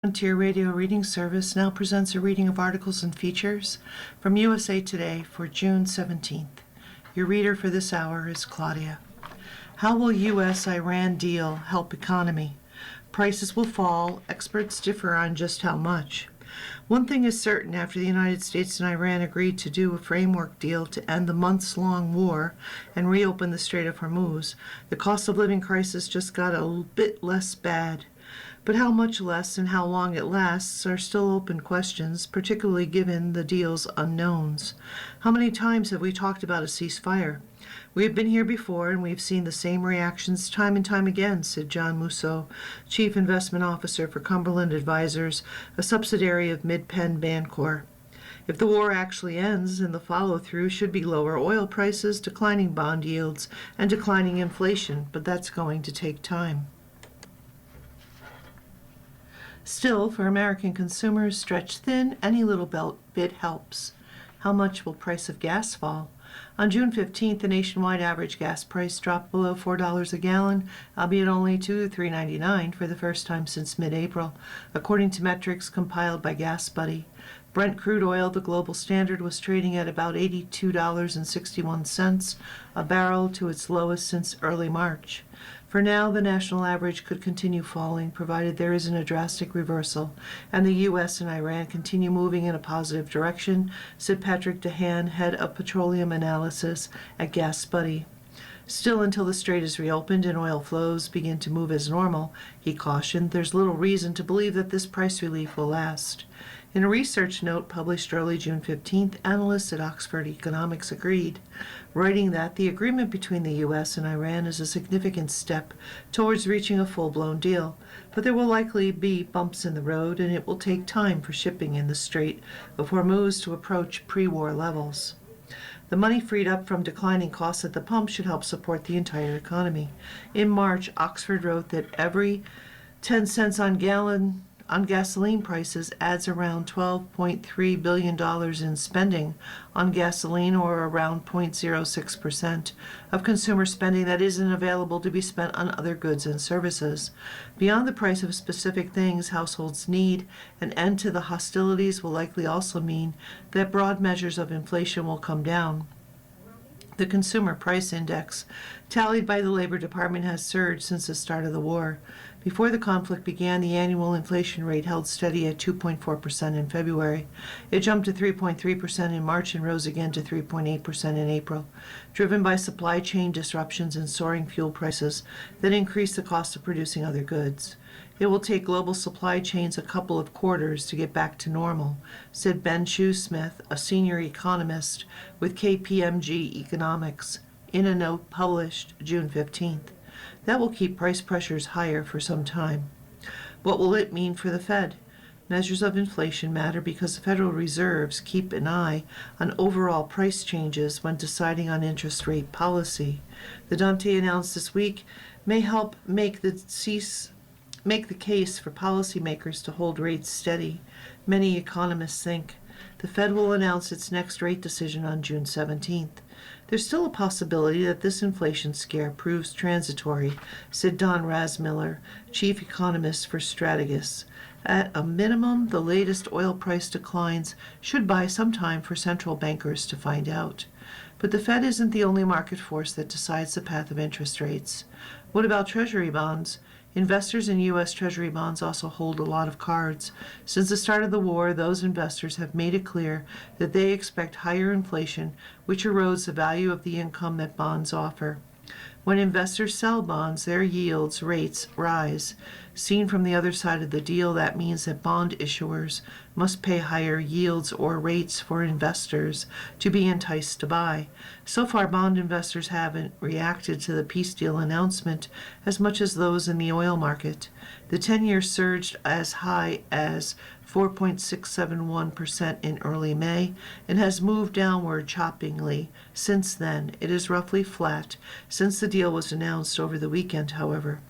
Frontier Radio Reading Service now presents a reading of articles and features from USA Today for June 17th. Your reader for this hour is Claudia. How will U.S.-Iran deal help economy? Prices will fall. Experts differ on just how much. One thing is certain: after the United States and Iran agreed to do a framework deal to end the months-long war and reopen the Strait of Hormuz, the cost of living crisis just got a bit less bad. But how much less and how long it lasts are still open questions, particularly given the deal's unknowns. How many times have we talked about a ceasefire? We have been here before, and we've seen the same reactions time and time again, said John Musso, Chief Investment Officer for Cumberland Advisors, a subsidiary of Mid-Penn Bancorp. If the war actually ends, then the follow-through should be lower oil prices, declining bond yields, and declining inflation, but that's going to take time. Still, for American consumers stretched thin, any little bit helps. How much will price of gas fall? On June 15th, the nationwide average gas price dropped below $4 a gallon, albeit only to $3.99 for the first time since mid-April, according to metrics compiled by GasBuddy. Brent crude oil, the global standard, was trading at about $82.61 a barrel, to its lowest since early March. For now, the national average could continue falling, provided there isn't a drastic reversal, and the U.S. and Iran continue moving in a positive direction, said Patrick Dehan, head of petroleum analysis at GasBuddy. Still, until the strait is reopened and oil flows begin to move as normal, he cautioned, there's little reason to believe that this price relief will last. In a research note published early June 15th, analysts at Oxford Economics agreed, writing that the agreement between the U.S. and Iran is a significant step towards reaching a full-blown deal, but there will likely be bumps in the road, and it will take time for shipping in the Strait of Hormuz to approach pre-war levels. The money freed up from declining costs at the pump should help support the entire economy. In March, Oxford wrote that every 10 cents on gasoline prices adds around $12.3 billion in spending on gasoline, or around 0.06% of consumer spending that isn't available to be spent on other goods and services. Beyond the price of specific things households need, an end to the hostilities will likely also mean that broad measures of inflation will come down. The Consumer Price Index, tallied by the Labor Department, has surged since the start of the war. Before the conflict began, the annual inflation rate held steady at 2.4% in February. It jumped to 3.3% in March and rose again to 3.8% in April, driven by supply chain disruptions and soaring fuel prices that increased the cost of producing other goods. It will take global supply chains a couple of quarters to get back to normal, said Ben Shoesmith, a senior economist with KPMG Economics, in a note published June 15th. That will keep price pressures higher for some time. What will it mean for the Fed? Measures of inflation matter because the Federal Reserves keep an eye on overall price changes when deciding on interest rate policy. The Dante announced this week may help make the case for policymakers to hold rates steady. Many economists think the Fed will announce its next rate decision on June 17th. There's still a possibility that this inflation scare proves transitory, said Don Razmiller, chief economist for Strategas. At a minimum, the latest oil price declines should buy some time for central bankers to find out. But the Fed isn't the only market force that decides the path of interest rates. What about Treasury bonds? Investors in U.S. Treasury bonds also hold a lot of cards. Since the start of the war, those investors have made it clear that they expect higher inflation, which erodes the value of the income that bonds offer. When investors sell bonds, their rates rise. Seen from the other side of the deal, that means that bond issuers must pay higher yields or rates for investors to be enticed to buy. So far, bond investors haven't reacted to the peace deal announcement as much as those in the oil market. The 10-year surged as high as 4.671% in early May and has moved downward choppingly since then. It is roughly flat since the deal was announced over the weekend, however.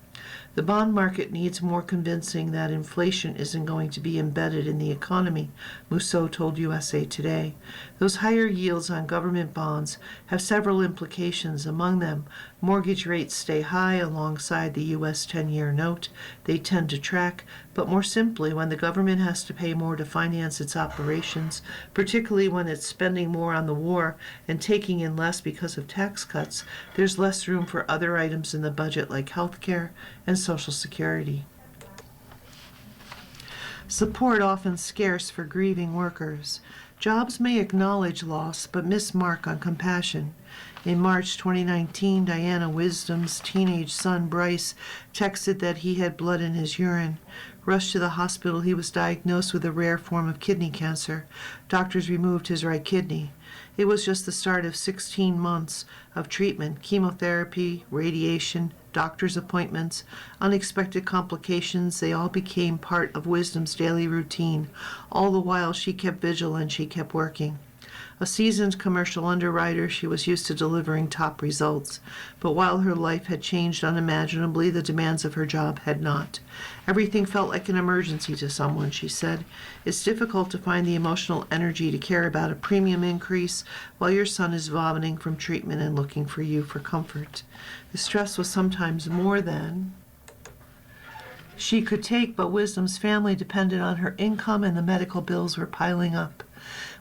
The bond market needs more convincing that inflation isn't going to be embedded in the economy, Musso told USA Today. Those higher yields on government bonds have several implications. Among them, mortgage rates stay high alongside the U.S. 10-year note they tend to track, but But more simply, when the government has to pay more to finance its operations, particularly when it's spending more on the war and taking in less because of tax cuts, there's less room for other items in the budget like health care and Social Security. Support often scarce for grieving workers. Jobs may acknowledge loss, but miss mark on compassion. In March 2019, Diana Wisdom's teenage son, Bryce, texted that he had blood in his urine. Rushed to the hospital, he was diagnosed with a rare form of kidney cancer. Doctors removed his right kidney. It was just the start of 16 months of treatment, chemotherapy, radiation, doctor's appointments, unexpected complications. They all became part of Wisdom's daily routine. All the while, she kept vigilant, she kept working. A seasoned commercial underwriter, she was used to delivering top results. But while her life had changed unimaginably, the demands of her job had not. Everything felt like an emergency to someone, she said. It's difficult to find the emotional energy to care about a premium increase while your son is vomiting from treatment and looking for you for comfort. The stress was sometimes more than she could take, but Wisdom's family depended on her income and the medical bills were piling up.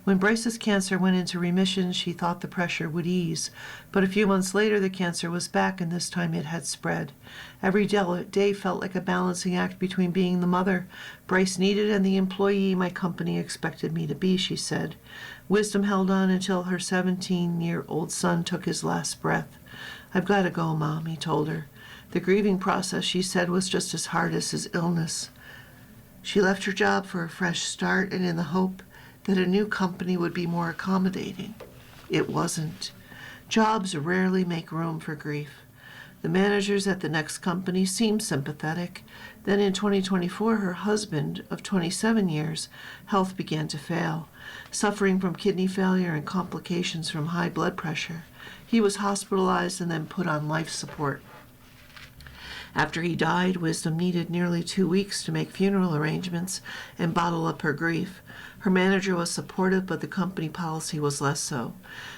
When Bryce's cancer went into remission, she thought the pressure would ease. But a few months later, the cancer was back, and this time it had spread. Every day felt like a balancing act between being the mother Bryce needed and the employee my company expected me to be, she said. Wisdom held on until her 17-year-old son took his last breath. I've got to go, Mom, he told her. The grieving process, she said, was just as hard as his illness. She left her job for a fresh start and in the hope that a new company would be more accommodating. It wasn't. Jobs rarely make room for grief. The managers at the next company seemed sympathetic. Then in 2024, her husband of 27 years, health began to fail, suffering from kidney failure and complications from high blood pressure. He was hospitalized and then put on life support. After he died, Wisdom needed nearly 2 weeks to make funeral arrangements and bottle up her grief. Her manager was supportive, but the company policy was less so.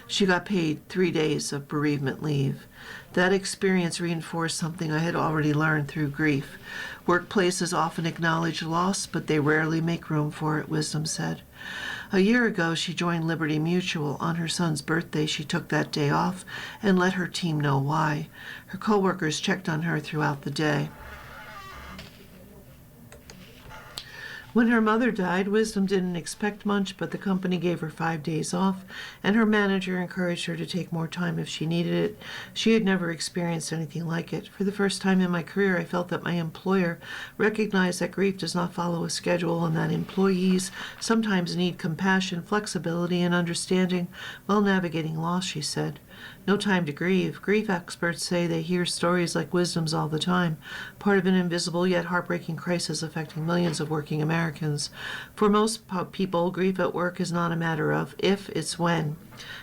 She got paid 3 days of bereavement leave. That experience reinforced something I had already learned through grief. Workplaces often acknowledge loss, but they rarely make room for it, Wisdom said. A year ago, she joined Liberty Mutual. On her son's birthday, she took that day off and let her team know why. Her coworkers checked on her throughout the day. When her mother died, Wisdom didn't expect much, but the company gave her 5 days off, and her manager encouraged her to take more time if she needed it. She had never experienced anything like it. For the first time in my career, I felt that my employer recognized that grief does not follow a schedule and that employees sometimes need compassion, flexibility, and understanding while navigating loss, she said. No time to grieve. Grief experts say they hear stories like Wisdom's all the time, part of an invisible yet heartbreaking crisis affecting millions of working Americans. For most people, grief at work is not a matter of if, it's when.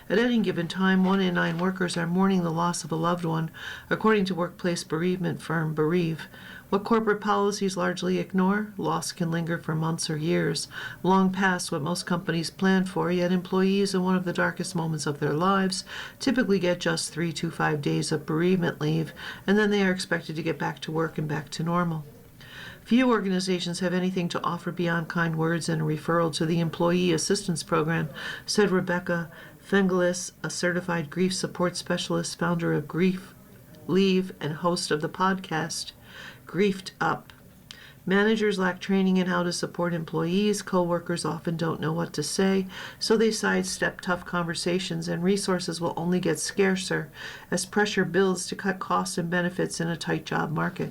At any given time, 1 in 9 workers are mourning the loss of a loved one, according to workplace bereavement firm Bereave. What corporate policies largely ignore, loss can linger for months or years, long past what most companies plan for, yet employees in one of the darkest moments of their lives typically get just 3 to 5 days of bereavement leave, and then they are expected to get back to work and back to normal. Few organizations have anything to offer beyond kind words and a referral to the Employee Assistance Program, said Rebecca Fengelis, a certified grief support specialist, founder of Grief Leave and host of the podcast Griefed Up. Managers lack training in how to support employees. Co-workers often don't know what to say, so they sidestep tough conversations, and resources will only get scarcer as pressure builds to cut costs and benefits in a tight job market.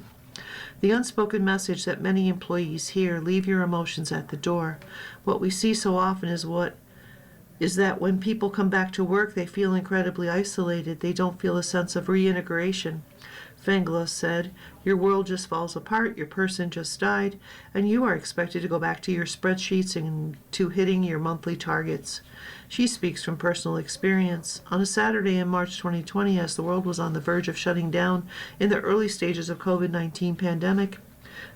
The unspoken message that many employees hear, leave your emotions at the door. What we see so often is that when people come back to work, they feel incredibly isolated. They don't feel a sense of reintegration. Fengelis said, your world just falls apart, your person just died, and you are expected to go back to your spreadsheets and to hitting your monthly targets. She speaks from personal experience. On a Saturday in March 2020, as the world was on the verge of shutting down in the early stages of COVID-19 pandemic,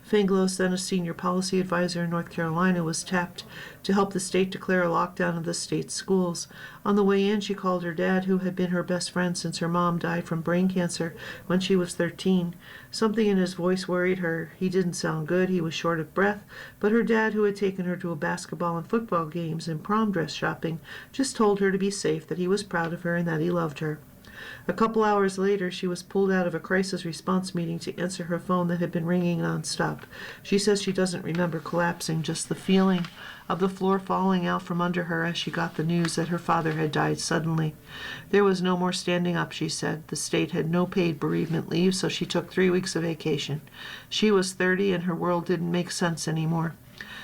Finglos, then a senior policy advisor in North Carolina, was tapped to help the state declare a lockdown of the state's schools. On the way in, she called her dad, who had been her best friend since her mom died from brain cancer when she was 13. Something in his voice worried her. He didn't sound good, he was short of breath, but her dad, who had taken her to a basketball and football games and prom dress shopping, just told her to be safe, that he was proud of her, and that he loved her. A couple hours later, she was pulled out of a crisis response meeting to answer her phone that had been ringing nonstop. She says she doesn't remember collapsing, just the feeling of the floor falling out from under her as she got the news that her father had died suddenly. There was no more standing up, she said. The state had no paid bereavement leave, so she took 3 weeks of vacation. She was 30 and her world didn't make sense anymore.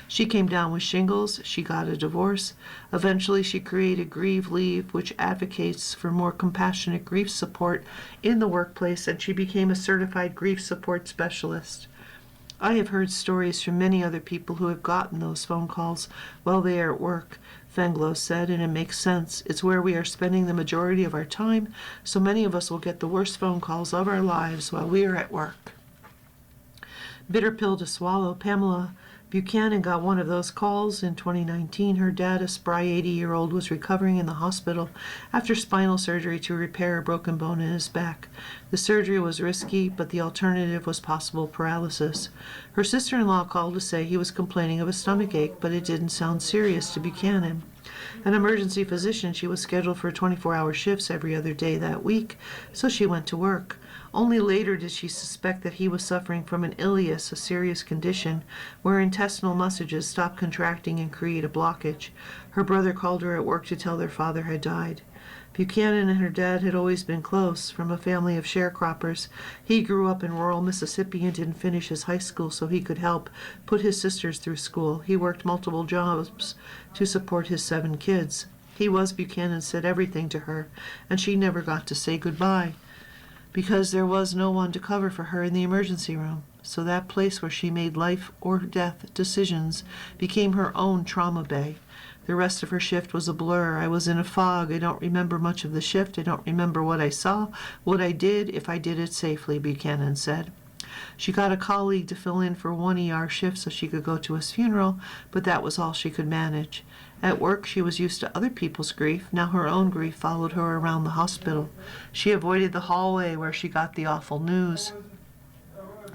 She came down with shingles, she got a divorce. Eventually she created Grieve Leave, which advocates for more compassionate grief support in the workplace, and she became a certified grief support specialist. I have heard stories from many other people who have gotten those phone calls while they are at work, Fenglos said, and it makes sense. It's where we are spending the majority of our time, so many of us will get the worst phone calls of our lives while we are at work. Bitter pill to swallow. Pamela Buchanan got one of those calls in 2019. Her dad, a spry 80-year-old, was recovering in the hospital after spinal surgery to repair a broken bone in his back. The surgery was risky, but the alternative was possible paralysis. Her sister-in-law called to say he was complaining of a stomach ache, but it didn't sound serious to Buchanan. An emergency physician, she was scheduled for 24-hour shifts every other day that week, so she went to work. Only later did she suspect that he was suffering from an ileus, a serious condition where intestinal muscles stop contracting and create a blockage. Her brother called her at work to tell their father had died. Buchanan and her dad had always been close, from a family of sharecroppers. He grew up in rural Mississippi and didn't finish his high school so he could help put his sisters through school. He worked multiple jobs to support his 7 kids. He was, Buchanan said, everything to her, and she never got to say goodbye, because there was no one to cover for her in the emergency room. So that place where she made life or death decisions became her own trauma bay. The rest of her shift was a blur. I was in a fog. I don't remember much of the shift. I don't remember what I saw, what I did, if I did it safely, Buchanan said. She got a colleague to fill in for one ER shift so she could go to his funeral, but that was all she could manage. At work, she was used to other people's grief. Now her own grief followed her around the hospital. She avoided the hallway where she got the awful news.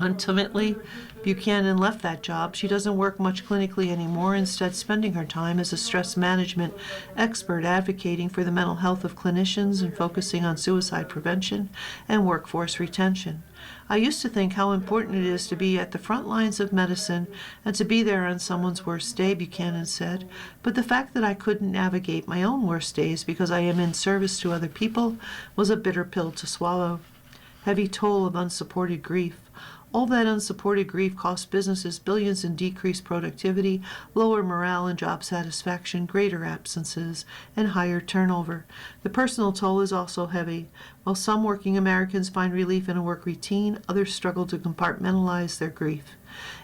Ultimately, Buchanan left that job. She doesn't work much clinically anymore, instead spending her time as a stress management expert advocating for the mental health of clinicians and focusing on suicide prevention and workforce retention. I used to think how important it is to be at the front lines of medicine and to be there on someone's worst day, Buchanan said, but the fact that I couldn't navigate my own worst days because I am in service to other people was a bitter pill to swallow. Heavy toll of unsupported grief. All that unsupported grief costs businesses billions in decreased productivity, lower morale and job satisfaction, greater absences, and higher turnover. The personal toll is also heavy. While some working Americans find relief in a work routine, others struggle to compartmentalize their grief.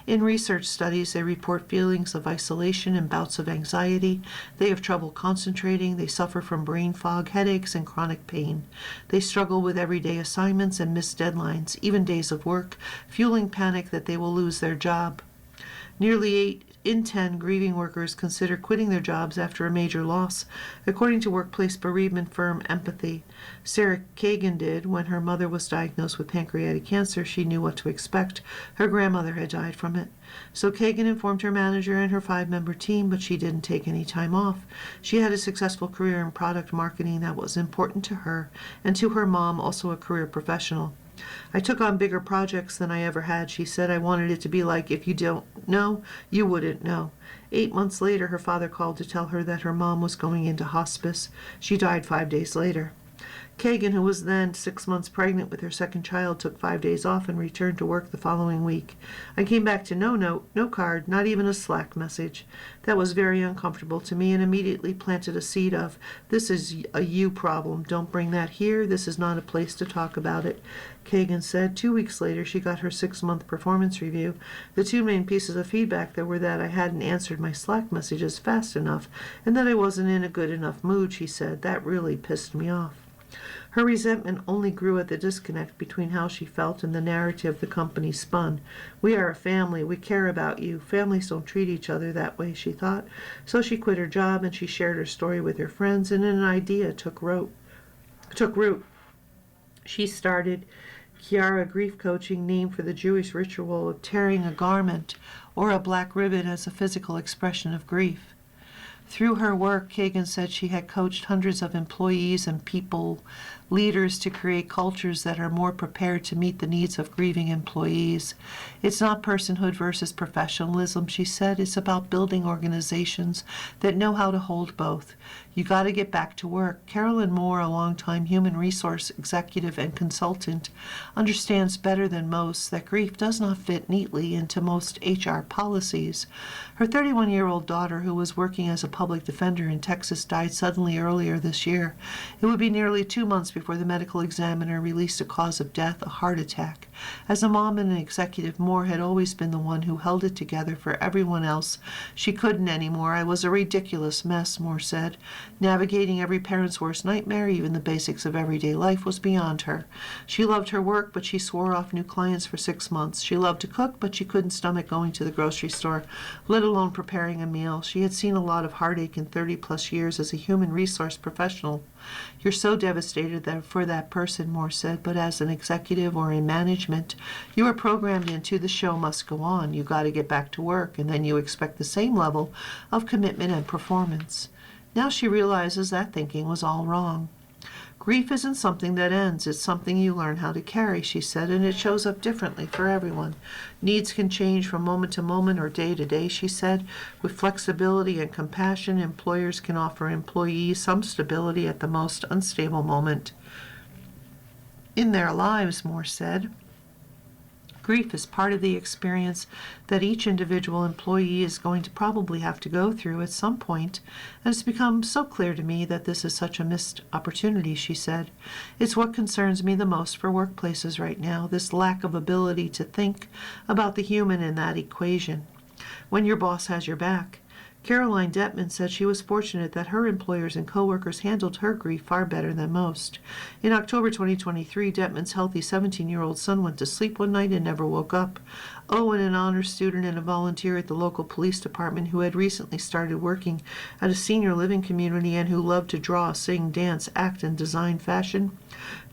In research studies, they report feelings of isolation and bouts of anxiety. They have trouble concentrating. They suffer from brain fog, headaches, and chronic pain. They struggle with everyday assignments and missed deadlines, even days of work, fueling panic that they will lose their job. Nearly 8 in 10 grieving workers consider quitting their jobs after a major loss, according to workplace bereavement firm Empathy. Sarah Kagan did. When her mother was diagnosed with pancreatic cancer, she knew what to expect. Her grandmother had died from it. So Kagan informed her manager and her 5-member team, but she didn't take any time off. She had a successful career in product marketing that was important to her, and to her mom, also a career professional. I took on bigger projects than I ever had, she said. I wanted it to be like, if you don't know, you wouldn't know. 8 months later, her father called to tell her that her mom was going into hospice. She died 5 days later. Kagan, who was then 6 months pregnant with her second child, took 5 days off and returned to work the following week. I came back to no note, no card, not even a Slack message. That was very uncomfortable to me and immediately planted a seed of, this is a you problem. Don't bring that here. This is not a place to talk about it. Kagan said. 2 weeks later, she got her 6-month performance review. The 2 main pieces of feedback there were that I hadn't answered my Slack messages fast enough and that I wasn't in a good enough mood, she said. That really pissed me off. Her resentment only grew at the disconnect between how she felt and the narrative the company spun. We are a family. We care about you. Families don't treat each other that way, she thought. So she quit her job and she shared her story with her friends, and an idea took root. She started Kiara Grief Coaching, named for the Jewish ritual of tearing a garment or a black ribbon as a physical expression of grief. Through her work, Kagan said she had coached hundreds of employees and people leaders to create cultures that are more prepared to meet the needs of grieving employees. It's not personhood versus professionalism, she said. It's about building organizations that know how to hold both. You got to get back to work. Carolyn Moore, a longtime human resource executive and consultant, understands better than most that grief does not fit neatly into most HR policies. Her 31-year-old daughter, who was working as a public defender in Texas, died suddenly earlier this year. It would be nearly 2 months before the medical examiner released a cause of death, a heart attack. As a mom and an executive, Moore had always been the one who held it together for everyone else. She couldn't anymore. I was a ridiculous mess, Moore said. Navigating every parent's worst nightmare, even the basics of everyday life, was beyond her. She loved her work, but she swore off new clients for 6 months. She loved to cook, but she couldn't stomach going to the grocery store, let alone preparing a meal. She had seen a lot of heartache in 30-plus years as a human resource professional. You're so devastated for that person, Moore said, but as an executive or in management, you are programmed into the show must go on. You got to get back to work, and then you expect the same level of commitment and performance. Now she realizes that thinking was all wrong. Grief isn't something that ends. It's something you learn how to carry, she said, and it shows up differently for everyone. Needs can change from moment to moment or day to day, she said. With flexibility and compassion, employers can offer employees some stability at the most unstable moment in their lives, Moore said. Grief is part of the experience that each individual employee is going to probably have to go through at some point, and it's become so clear to me that this is such a missed opportunity, she said. It's what concerns me the most for workplaces right now, this lack of ability to think about the human in that equation when your boss has your back. Caroline Detman said she was fortunate that her employers and coworkers handled her grief far better than most. In October 2023, Detman's healthy 17-year-old son went to sleep one night and never woke up. Owen, an honors student and a volunteer at the local police department who had recently started working at a senior living community and who loved to draw, sing, dance, act, and design fashion,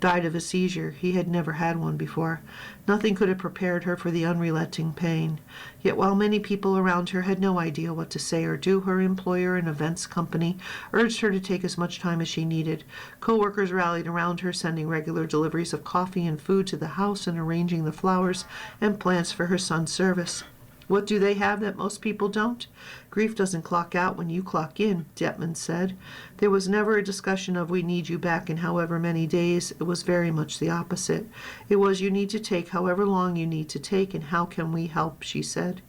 died of a seizure. He had never had one before. Nothing could have prepared her for the unrelenting pain. Yet while many people around her had no idea what to say or do, her employer, an events company, urged her to take as much time as she needed. Co-workers rallied around her, sending regular deliveries of coffee and food to the house and arranging the flowers and plants for her son's service. What do they have that most people don't? Grief doesn't clock out when you clock in, Detman said. There was never a discussion of we need you back in however many days. It was very much the opposite. It was you need to take however long you need to take, and how can we help, she said.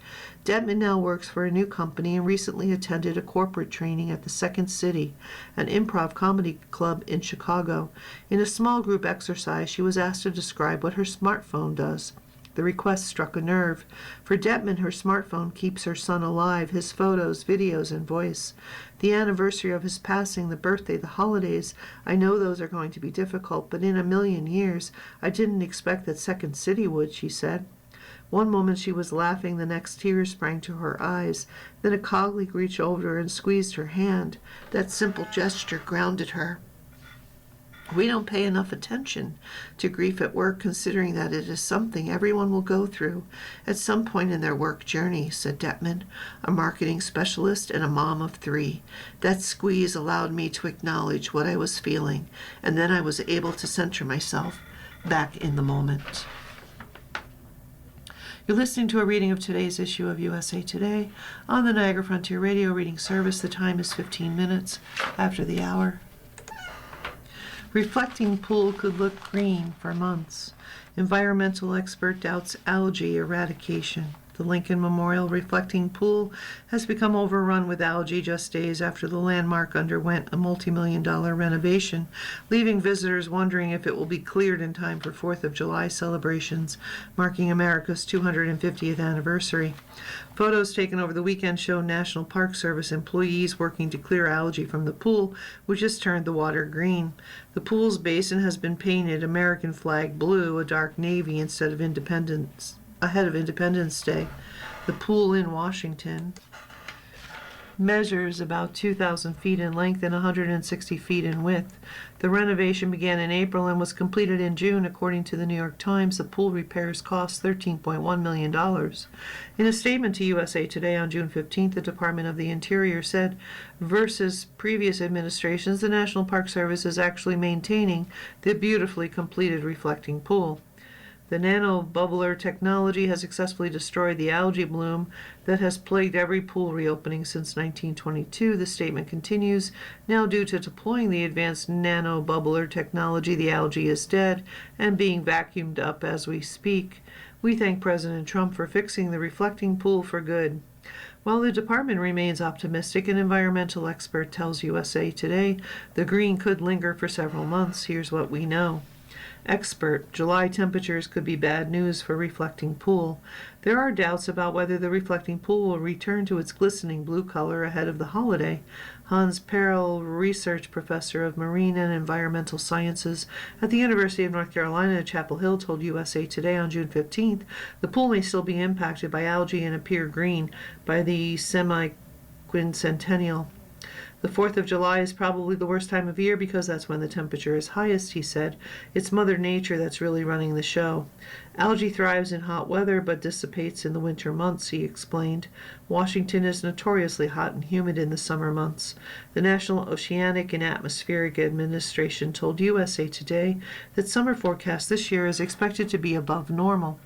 Detman now works for a new company and recently attended a corporate training at the Second City, an improv comedy club in Chicago. In a small group exercise, she was asked to describe what her smartphone does. The request struck a nerve. For Detman, her smartphone keeps her son alive, his photos, videos, and voice. The anniversary of his passing, the birthday, the holidays, I know those are going to be difficult, but in a million years, I didn't expect that Second City would, she said. One moment she was laughing, the next tears sprang to her eyes. Then a colleague reached over her and squeezed her hand. That simple gesture grounded her. We don't pay enough attention to grief at work, considering that it is something everyone will go through at some point in their work journey, said Detman, a marketing specialist and a mom of 3. That squeeze allowed me to acknowledge what I was feeling, and then I was able to center myself back in the moment. You're listening to a reading of today's issue of USA Today on the Niagara Frontier Radio Reading Service. The time is 15 minutes after the hour. Reflecting pool could look green for months. Environmental expert doubts algae eradication. The Lincoln Memorial Reflecting Pool has become overrun with algae just days after the landmark underwent a multi-million-dollar renovation, leaving visitors wondering if it will be cleared in time for 4th of July celebrations, marking America's 250th anniversary. Photos taken over the weekend show National Park Service employees working to clear algae from the pool, which has turned the water green. The pool's basin has been painted American flag blue, a dark navy instead of ahead of Independence Day. The pool in Washington measures about 2,000 feet in length and 160 feet in width. The renovation began in April and was completed in June. According to the New York Times, the pool repairs cost $13.1 million. In a statement to USA Today on June 15th, the Department of the Interior said, versus previous administrations, the National Park Service is actually maintaining the beautifully completed reflecting pool. The nano-bubbler technology has successfully destroyed the algae bloom that has plagued every pool reopening since 1922. The statement continues, now due to deploying the advanced nano-bubbler technology, the algae is dead and being vacuumed up as we speak. We thank President Trump for fixing the reflecting pool for good. While the department remains optimistic, an environmental expert tells USA Today the green could linger for several months. Here's what we know. Expert, July temperatures could be bad news for reflecting pool. There are doubts about whether the reflecting pool will return to its glistening blue color ahead of the holiday. Hans Perl, research professor of marine and environmental sciences at the University of North Carolina at Chapel Hill, told USA Today on June 15th the pool may still be impacted by algae and appear green by the semi-quincentennial. The 4th of July is probably the worst time of year because that's when the temperature is highest, he said. It's Mother Nature that's really running the show. Algae thrives in hot weather but dissipates in the winter months, he explained. Washington is notoriously hot and humid in the summer months. The National Oceanic and Atmospheric Administration told USA Today that summer forecast this year is expected to be above normal.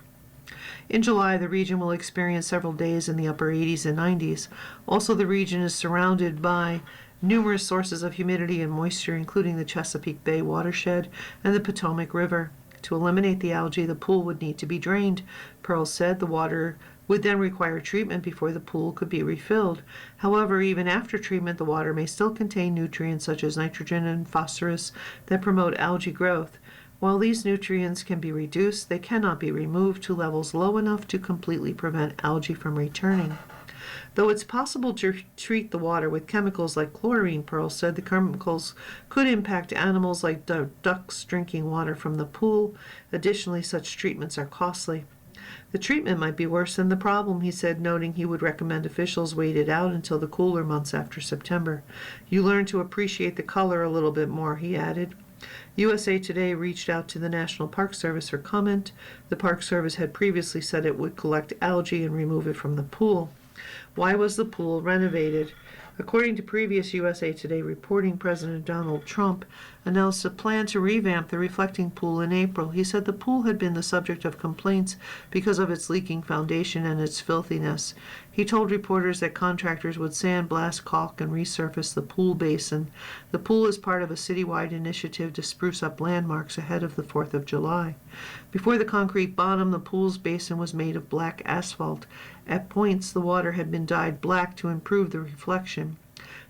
In July, the region will experience several days in the upper 80s and 90s. Also, the region is surrounded by numerous sources of humidity and moisture, including the Chesapeake Bay watershed and the Potomac River. To eliminate the algae, the pool would need to be drained. Pearl said the water would then require treatment before the pool could be refilled. However, even after treatment, the water may still contain nutrients such as nitrogen and phosphorus that promote algae growth. While these nutrients can be reduced, they cannot be removed to levels low enough to completely prevent algae from returning. Though it's possible to treat the water with chemicals like chlorine, Pearl said the chemicals could impact animals like ducks drinking water from the pool. Additionally, such treatments are costly. The treatment might be worse than the problem, he said, noting he would recommend officials wait it out until the cooler months after September. You learn to appreciate the color a little bit more, he added. USA Today reached out to the National Park Service for comment. The Park Service had previously said it would collect algae and remove it from the pool. Why was the pool renovated? According to previous USA Today reporting, President Donald Trump announced a plan to revamp the reflecting pool in April. He said the pool had been the subject of complaints because of its leaking foundation and its filthiness. He told reporters that contractors would sandblast, caulk, and resurface the pool basin. The pool is part of a citywide initiative to spruce up landmarks ahead of the 4th of July. Before the concrete bottom, the pool's basin was made of black asphalt. At points, the water had been dyed black to improve the reflection.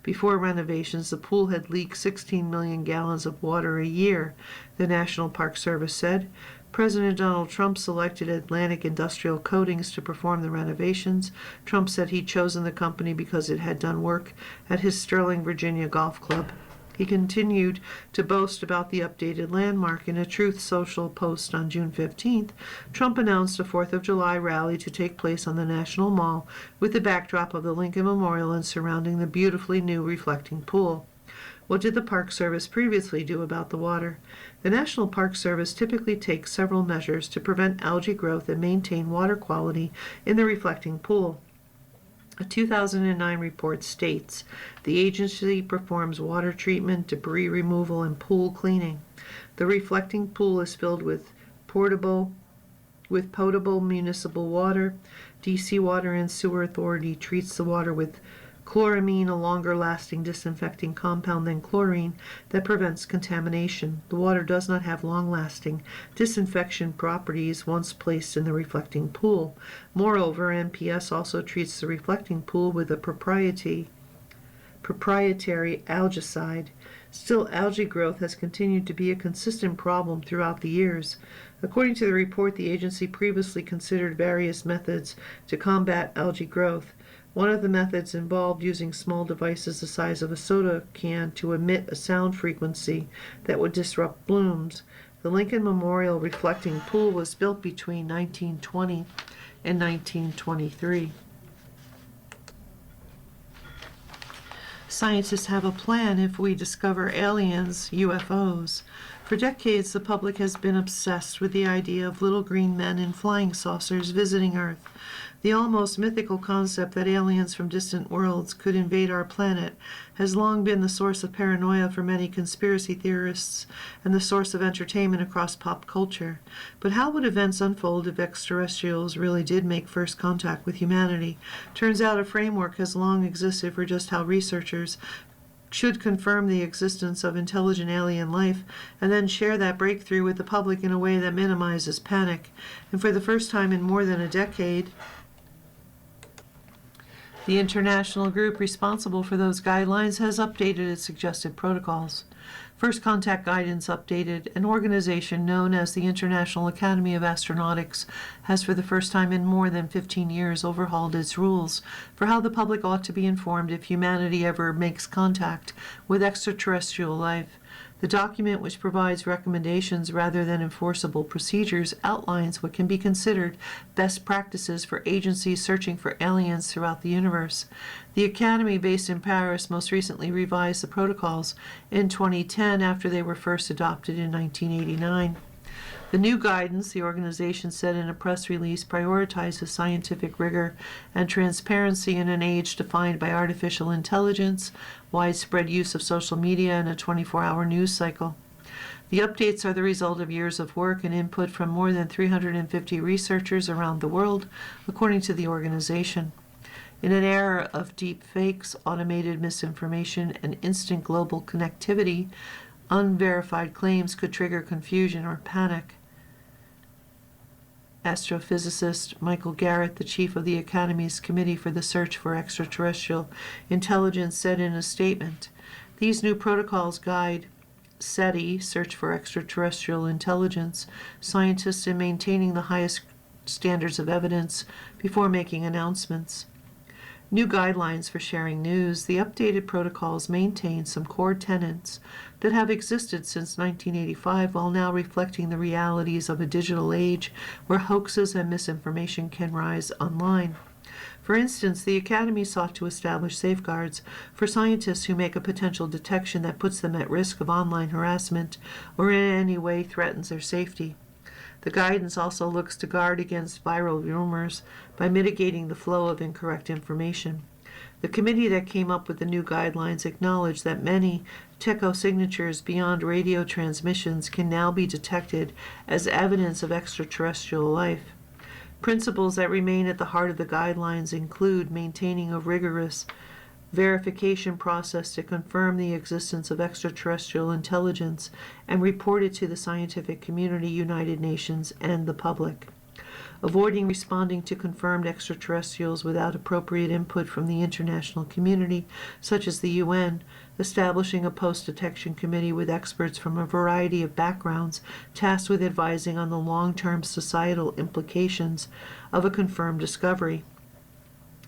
Before renovations, the pool had leaked 16 million gallons of water a year, the National Park Service said. President Donald Trump selected Atlantic Industrial Coatings to perform the renovations. Trump said he'd chosen the company because it had done work at his Sterling, Virginia golf club. He continued to boast about the updated landmark. In a Truth Social post on June 15th, Trump announced a 4th of July rally to take place on the National Mall with the backdrop of the Lincoln Memorial and surrounding the beautifully new reflecting pool. What did the Park Service previously do about the water? The National Park Service typically takes several measures to prevent algae growth and maintain water quality in the reflecting pool. A 2009 report states the agency performs water treatment, debris removal, and pool cleaning. The reflecting pool is filled with potable municipal water. DC Water and Sewer Authority treats the water with chloramine, a longer-lasting disinfecting compound than chlorine that prevents contamination. The water does not have long-lasting disinfection properties once placed in the reflecting pool. Moreover, NPS also treats the reflecting pool with a proprietary algicide. Still, algae growth has continued to be a consistent problem throughout the years. According to the report, the agency previously considered various methods to combat algae growth. One of the methods involved using small devices the size of a soda can to emit a sound frequency that would disrupt blooms. The Lincoln Memorial Reflecting Pool was built between 1920 and 1923. Scientists have a plan if we discover aliens, UFOs. For decades, the public has been obsessed with the idea of little green men in flying saucers visiting Earth. The almost mythical concept that aliens from distant worlds could invade our planet has long been the source of paranoia for many conspiracy theorists and the source of entertainment across pop culture. But how would events unfold if extraterrestrials really did make first contact with humanity? Turns out a framework has long existed for just how researchers should confirm the existence of intelligent alien life and then share that breakthrough with the public in a way that minimizes panic. And for the first time in more than a decade, the international group responsible for those guidelines has updated its suggested protocols. First Contact Guidance updated. An organization known as the International Academy of Astronautics has for the first time in more than 15 years overhauled its rules for how the public ought to be informed if humanity ever makes contact with extraterrestrial life. The document, which provides recommendations rather than enforceable procedures, outlines what can be considered best practices for agencies searching for aliens throughout the universe. The Academy, based in Paris, most recently revised the protocols in 2010 after they were first adopted in 1989. The new guidance, the organization said in a press release, prioritizes scientific rigor and transparency in an age defined by artificial intelligence, widespread use of social media, and a 24-hour news cycle. The updates are the result of years of work and input from more than 350 researchers around the world, according to the organization. In an era of deep fakes, automated misinformation, and instant global connectivity, unverified claims could trigger confusion or panic. Astrophysicist Michael Garrett, the chief of the Academy's Committee for the Search for Extraterrestrial Intelligence, said in a statement, "These new protocols guide SETI, Search for Extraterrestrial Intelligence, scientists in maintaining the highest standards of evidence before making announcements." New guidelines for sharing news. The updated protocols maintain some core tenets that have existed since 1985 while now reflecting the realities of a digital age where hoaxes and misinformation can rise online. For instance, the Academy sought to establish safeguards for scientists who make a potential detection that puts them at risk of online harassment or in any way threatens their safety. The guidance also looks to guard against viral rumors by mitigating the flow of incorrect information. The committee that came up with the new guidelines acknowledged that many techosignatures beyond radio transmissions can now be detected as evidence of extraterrestrial life. Principles that remain at the heart of the guidelines include maintaining a rigorous verification process to confirm the existence of extraterrestrial intelligence and report it to the scientific community, United Nations, and the public. Avoiding responding to confirmed extraterrestrials without appropriate input from the international community, such as the UN, establishing a post-detection committee with experts from a variety of backgrounds tasked with advising on the long-term societal implications of a confirmed discovery.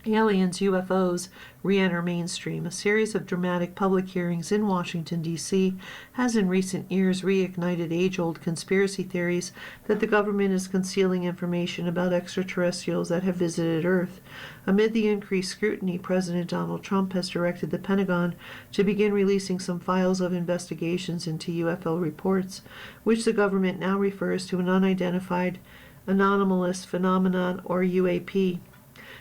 Aliens, UFOs, re-enter mainstream. A series of dramatic public hearings in Washington, D.C. has in recent years reignited age-old conspiracy theories that the government is concealing information about extraterrestrials that have visited Earth. Amid the increased scrutiny, President Donald Trump has directed the Pentagon to begin releasing some files of investigations into UFO reports, which the government now refers to an unidentified anomalous phenomenon, or UAP.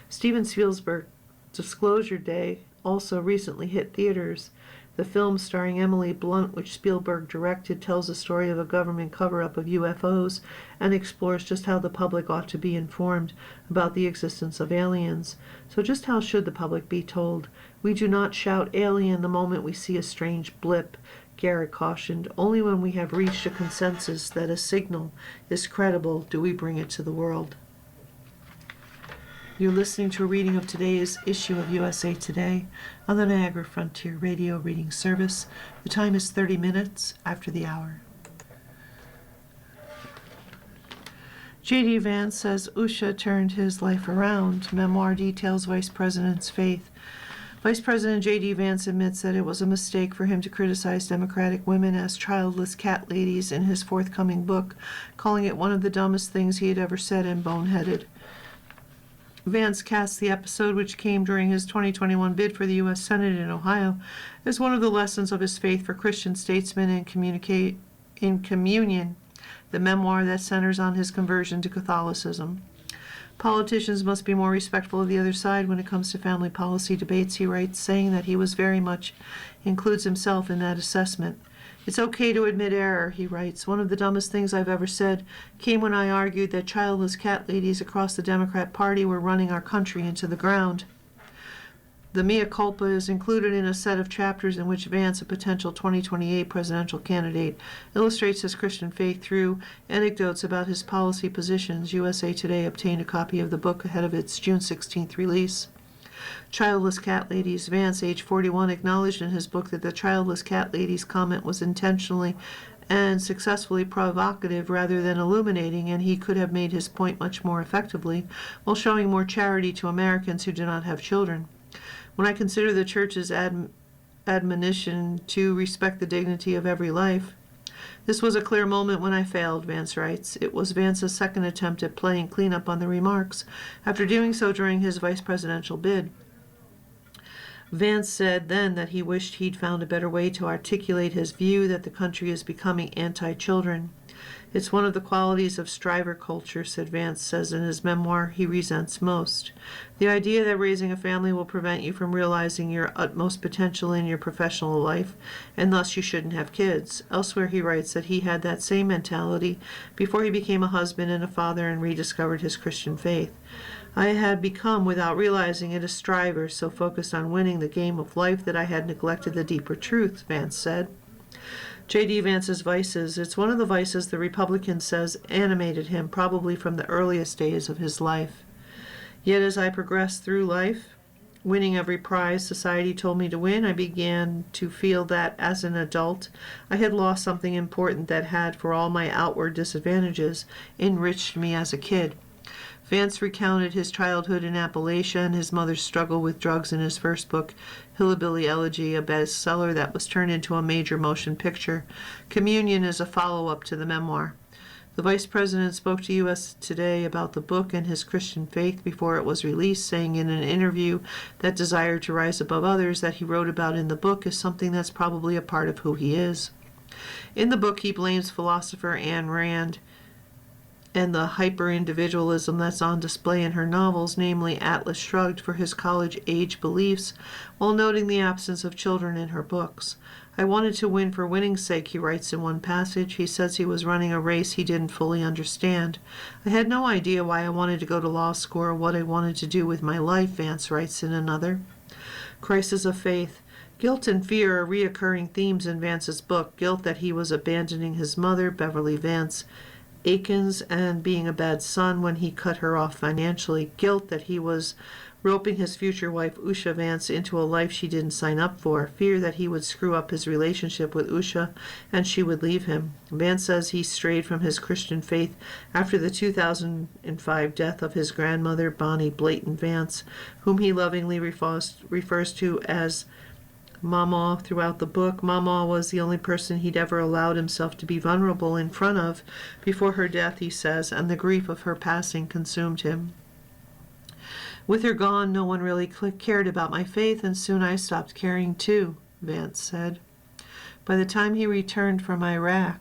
Steven Spielberg's Disclosure Day also recently hit theaters. The film starring Emily Blunt, which Spielberg directed, tells the story of a government cover-up of UFOs and explores just how the public ought to be informed about the existence of aliens. So just how should the public be told? We do not shout alien the moment we see a strange blip, Garrett cautioned. Only when we have reached a consensus that a signal is credible do we bring it to the world. You're listening to a reading of today's issue of USA Today on the Niagara Frontier Radio Reading Service. The time is 30 minutes after the hour. J.D. Vance says Usha turned his life around. Memoir details Vice President's faith. Vice President J.D. Vance admits that it was a mistake for him to criticize Democratic women as childless cat ladies in his forthcoming book, calling it one of the dumbest things he had ever said and boneheaded. Vance cast the episode, which came during his 2021 bid for the U.S. Senate in Ohio, as one of the lessons of his faith for Christian statesmen in Communion, the memoir that centers on his conversion to Catholicism. Politicians must be more respectful of the other side when it comes to family policy debates, he writes, saying that he was very much includes himself in that assessment. It's okay to admit error, he writes. One of the dumbest things I've ever said came when I argued that childless cat ladies across the Democrat Party were running our country into the ground. The mea culpa is included in a set of chapters in which Vance, a potential 2028 presidential candidate, illustrates his Christian faith through anecdotes about his policy positions. USA Today obtained a copy of the book ahead of its June 16th release. Childless cat ladies. Vance, age 41, acknowledged in his book that the childless cat ladies comment was intentionally and successfully provocative rather than illuminating, and he could have made his point much more effectively while showing more charity to Americans who do not have children. When I consider the Church's admonition to respect the dignity of every life, this was a clear moment when I failed, Vance writes. It was Vance's second attempt at playing cleanup on the remarks, after doing so during his vice presidential bid. Vance said then that he wished he'd found a better way to articulate his view that the country is becoming anti-children. It's one of the qualities of striver culture, said Vance says in his memoir, he resents most. The idea that raising a family will prevent you from realizing your utmost potential in your professional life, and thus you shouldn't have kids. Elsewhere he writes that he had that same mentality before he became a husband and a father and rediscovered his Christian faith. I had become, without realizing it, a striver, so focused on winning the game of life that I had neglected the deeper truth, Vance said. J.D. Vance's vices. It's one of the vices the Republican says animated him, probably from the earliest days of his life. Yet as I progressed through life, winning every prize society told me to win, I began to feel that, as an adult, I had lost something important that had, for all my outward disadvantages, enriched me as a kid. Vance recounted his childhood in Appalachia and his mother's struggle with drugs in his first book, Hillbilly Elegy, a bestseller that was turned into a major motion picture. Communion is a follow-up to the memoir. The vice president spoke to U.S. Today about the book and his Christian faith before it was released, saying in an interview that desire to rise above others that he wrote about in the book is something that's probably a part of who he is. In the book, he blames philosopher Ayn Rand and the hyper-individualism that's on display in her novels, namely Atlas Shrugged, for his college-age beliefs, while noting the absence of children in her books. I wanted to win for winning's sake, he writes in one passage. He says he was running a race he didn't fully understand. I had no idea why I wanted to go to law school or what I wanted to do with my life, Vance writes in another. Crisis of faith. Guilt and fear are reoccurring themes in Vance's book. Guilt that he was abandoning his mother, Beverly Vance Akins, and being a bad son when he cut her off financially. Guilt that he was roping his future wife Usha Vance into a life she didn't sign up for. Fear that he would screw up his relationship with Usha and she would leave him. Vance says he strayed from his Christian faith after the 2005 death of his grandmother, Bonnie Blayton Vance, whom he lovingly refers to as Mama throughout the book. Mama was the only person he'd ever allowed himself to be vulnerable in front of before her death, he says, and the grief of her passing consumed him. With her gone, no one really cared about my faith, and soon I stopped caring too, Vance said. By the time he returned from Iraq,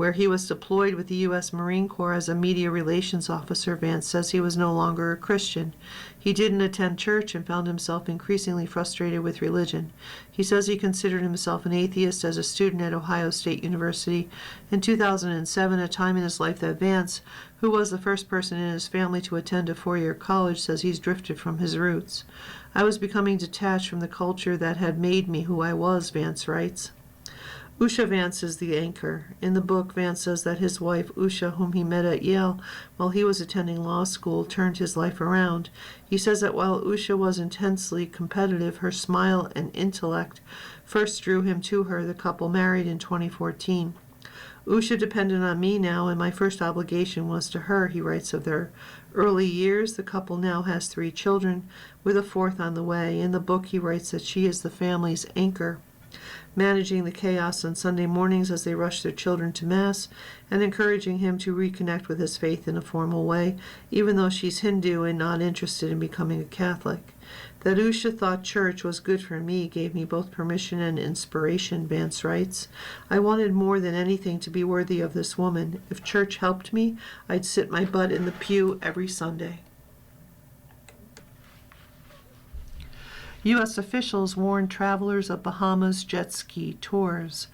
where he was deployed with the U.S. Marine Corps as a media relations officer. Vance says he was no longer a Christian. He didn't attend church and found himself increasingly frustrated with religion. He says he considered himself an atheist as a student at Ohio State University. In 2007, a time in his life that Vance, who was the first person in his family to attend a four-year college, says he's drifted from his roots. I was becoming detached from the culture that had made me who I was, Vance writes. Usha Vance is the anchor. In the book, Vance says that his wife, Usha, whom he met at Yale while he was attending law school, turned his life around. He says that while Usha was intensely competitive, her smile and intellect first drew him to her. The couple married in 2014. Usha depended on me now, and my first obligation was to her, he writes of their early years. The couple now has 3 children, with a 4th on the way. In the book, he writes that she is the family's anchor, managing the chaos on Sunday mornings as they rush their children to Mass, and encouraging him to reconnect with his faith in a formal way, even though she's Hindu and not interested in becoming a Catholic. That Usha thought church was good for me gave me both permission and inspiration, Vance writes. I wanted more than anything to be worthy of this woman. If church helped me, I'd sit my butt in the pew every Sunday. U.S. officials warn travelers of Bahamas jet ski tours.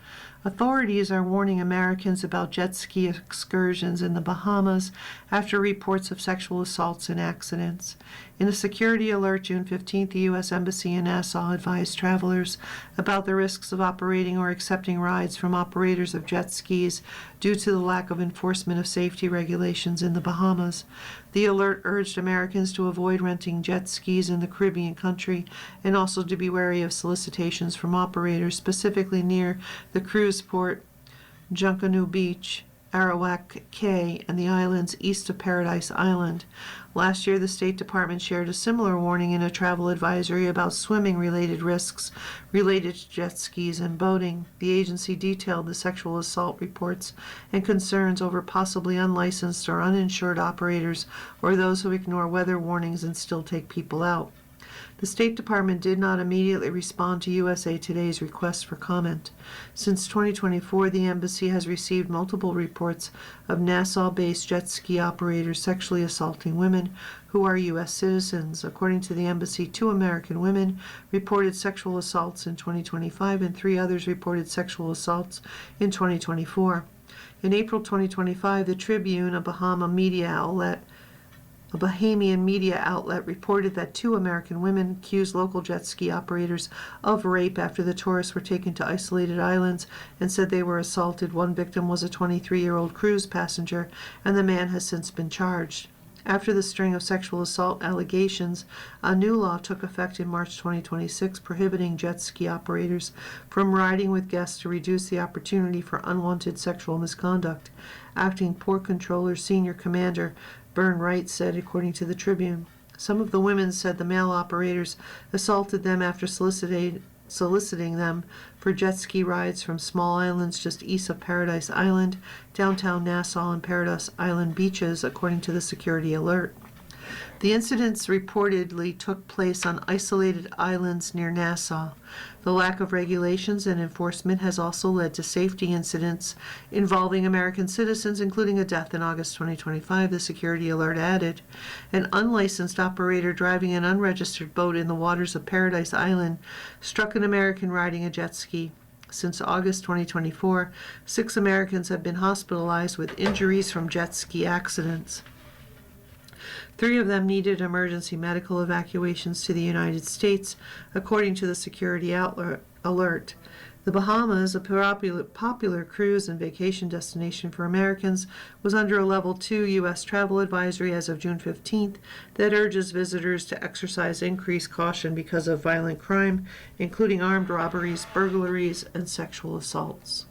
Authorities are warning Americans about jet ski excursions in the Bahamas after reports of sexual assaults and accidents. In a security alert June 15th, the U.S. Embassy in Nassau advised travelers about the risks of operating or accepting rides from operators of jet skis due to the lack of enforcement of safety regulations in the Bahamas. The alert urged Americans to avoid renting jet skis in the Caribbean country and also to be wary of solicitations from operators, specifically near the cruise port, Junkanoo Beach, Arawak Cay, and the islands east of Paradise Island. Last year, the State Department shared a similar warning in a travel advisory about swimming-related risks related to jet skis and boating. The agency detailed the sexual assault reports and concerns over possibly unlicensed or uninsured operators or those who ignore weather warnings and still take people out. The State Department did not immediately respond to USA Today's request for comment. Since 2024, the embassy has received multiple reports of Nassau-based jet ski operators sexually assaulting women who are U.S. citizens. According to the embassy, 2 American women reported sexual assaults in 2025 and 3 others reported sexual assaults in 2024. In April 2025, the Tribune, a Bahamian media outlet, reported that 2 American women accused local jet ski operators of rape after the tourists were taken to isolated islands and said they were assaulted. One victim was a 23-year-old cruise passenger, and the man has since been charged. After the string of sexual assault allegations, a new law took effect in March 2026 prohibiting jet ski operators from riding with guests to reduce the opportunity for unwanted sexual misconduct. Acting Port Controller Senior Commander Byrne Wright said, according to the Tribune, some of the women said the male operators assaulted them after soliciting them for jet ski rides from small islands just east of Paradise Island, downtown Nassau, and Paradise Island beaches, according to the security alert. The incidents reportedly took place on isolated islands near Nassau. The lack of regulations and enforcement has also led to safety incidents involving American citizens, including a death in August 2025, the security alert added. An unlicensed operator driving an unregistered boat in the waters of Paradise Island struck an American riding a jet ski. Since August 2024, 6 Americans have been hospitalized with injuries from jet ski accidents. 3 of them needed emergency medical evacuations to the United States, according to the security alert. The Bahamas, a popular cruise and vacation destination for Americans, was under a Level 2 U.S. travel advisory as of June 15th that urges visitors to exercise increased caution because of violent crime, including armed robberies, burglaries, and sexual assaults.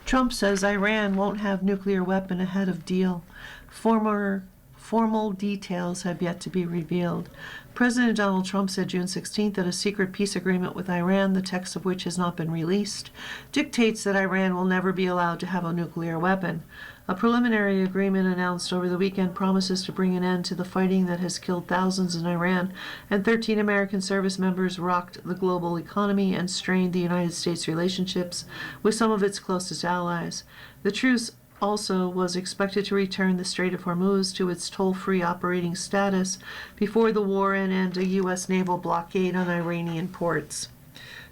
Trump says Iran won't have nuclear weapon ahead of deal. Formal details have yet to be revealed. President Donald Trump said June 16th that a secret peace agreement with Iran, the text of which has not been released, dictates that Iran will never be allowed to have a nuclear weapon. A preliminary agreement announced over the weekend promises to bring an end to the fighting that has killed thousands in Iran, and 13 American service members rocked the global economy and strained the United States' relationships with some of its closest allies. The truce also was expected to return the Strait of Hormuz to its toll-free operating status before the war and end a U.S. naval blockade on Iranian ports.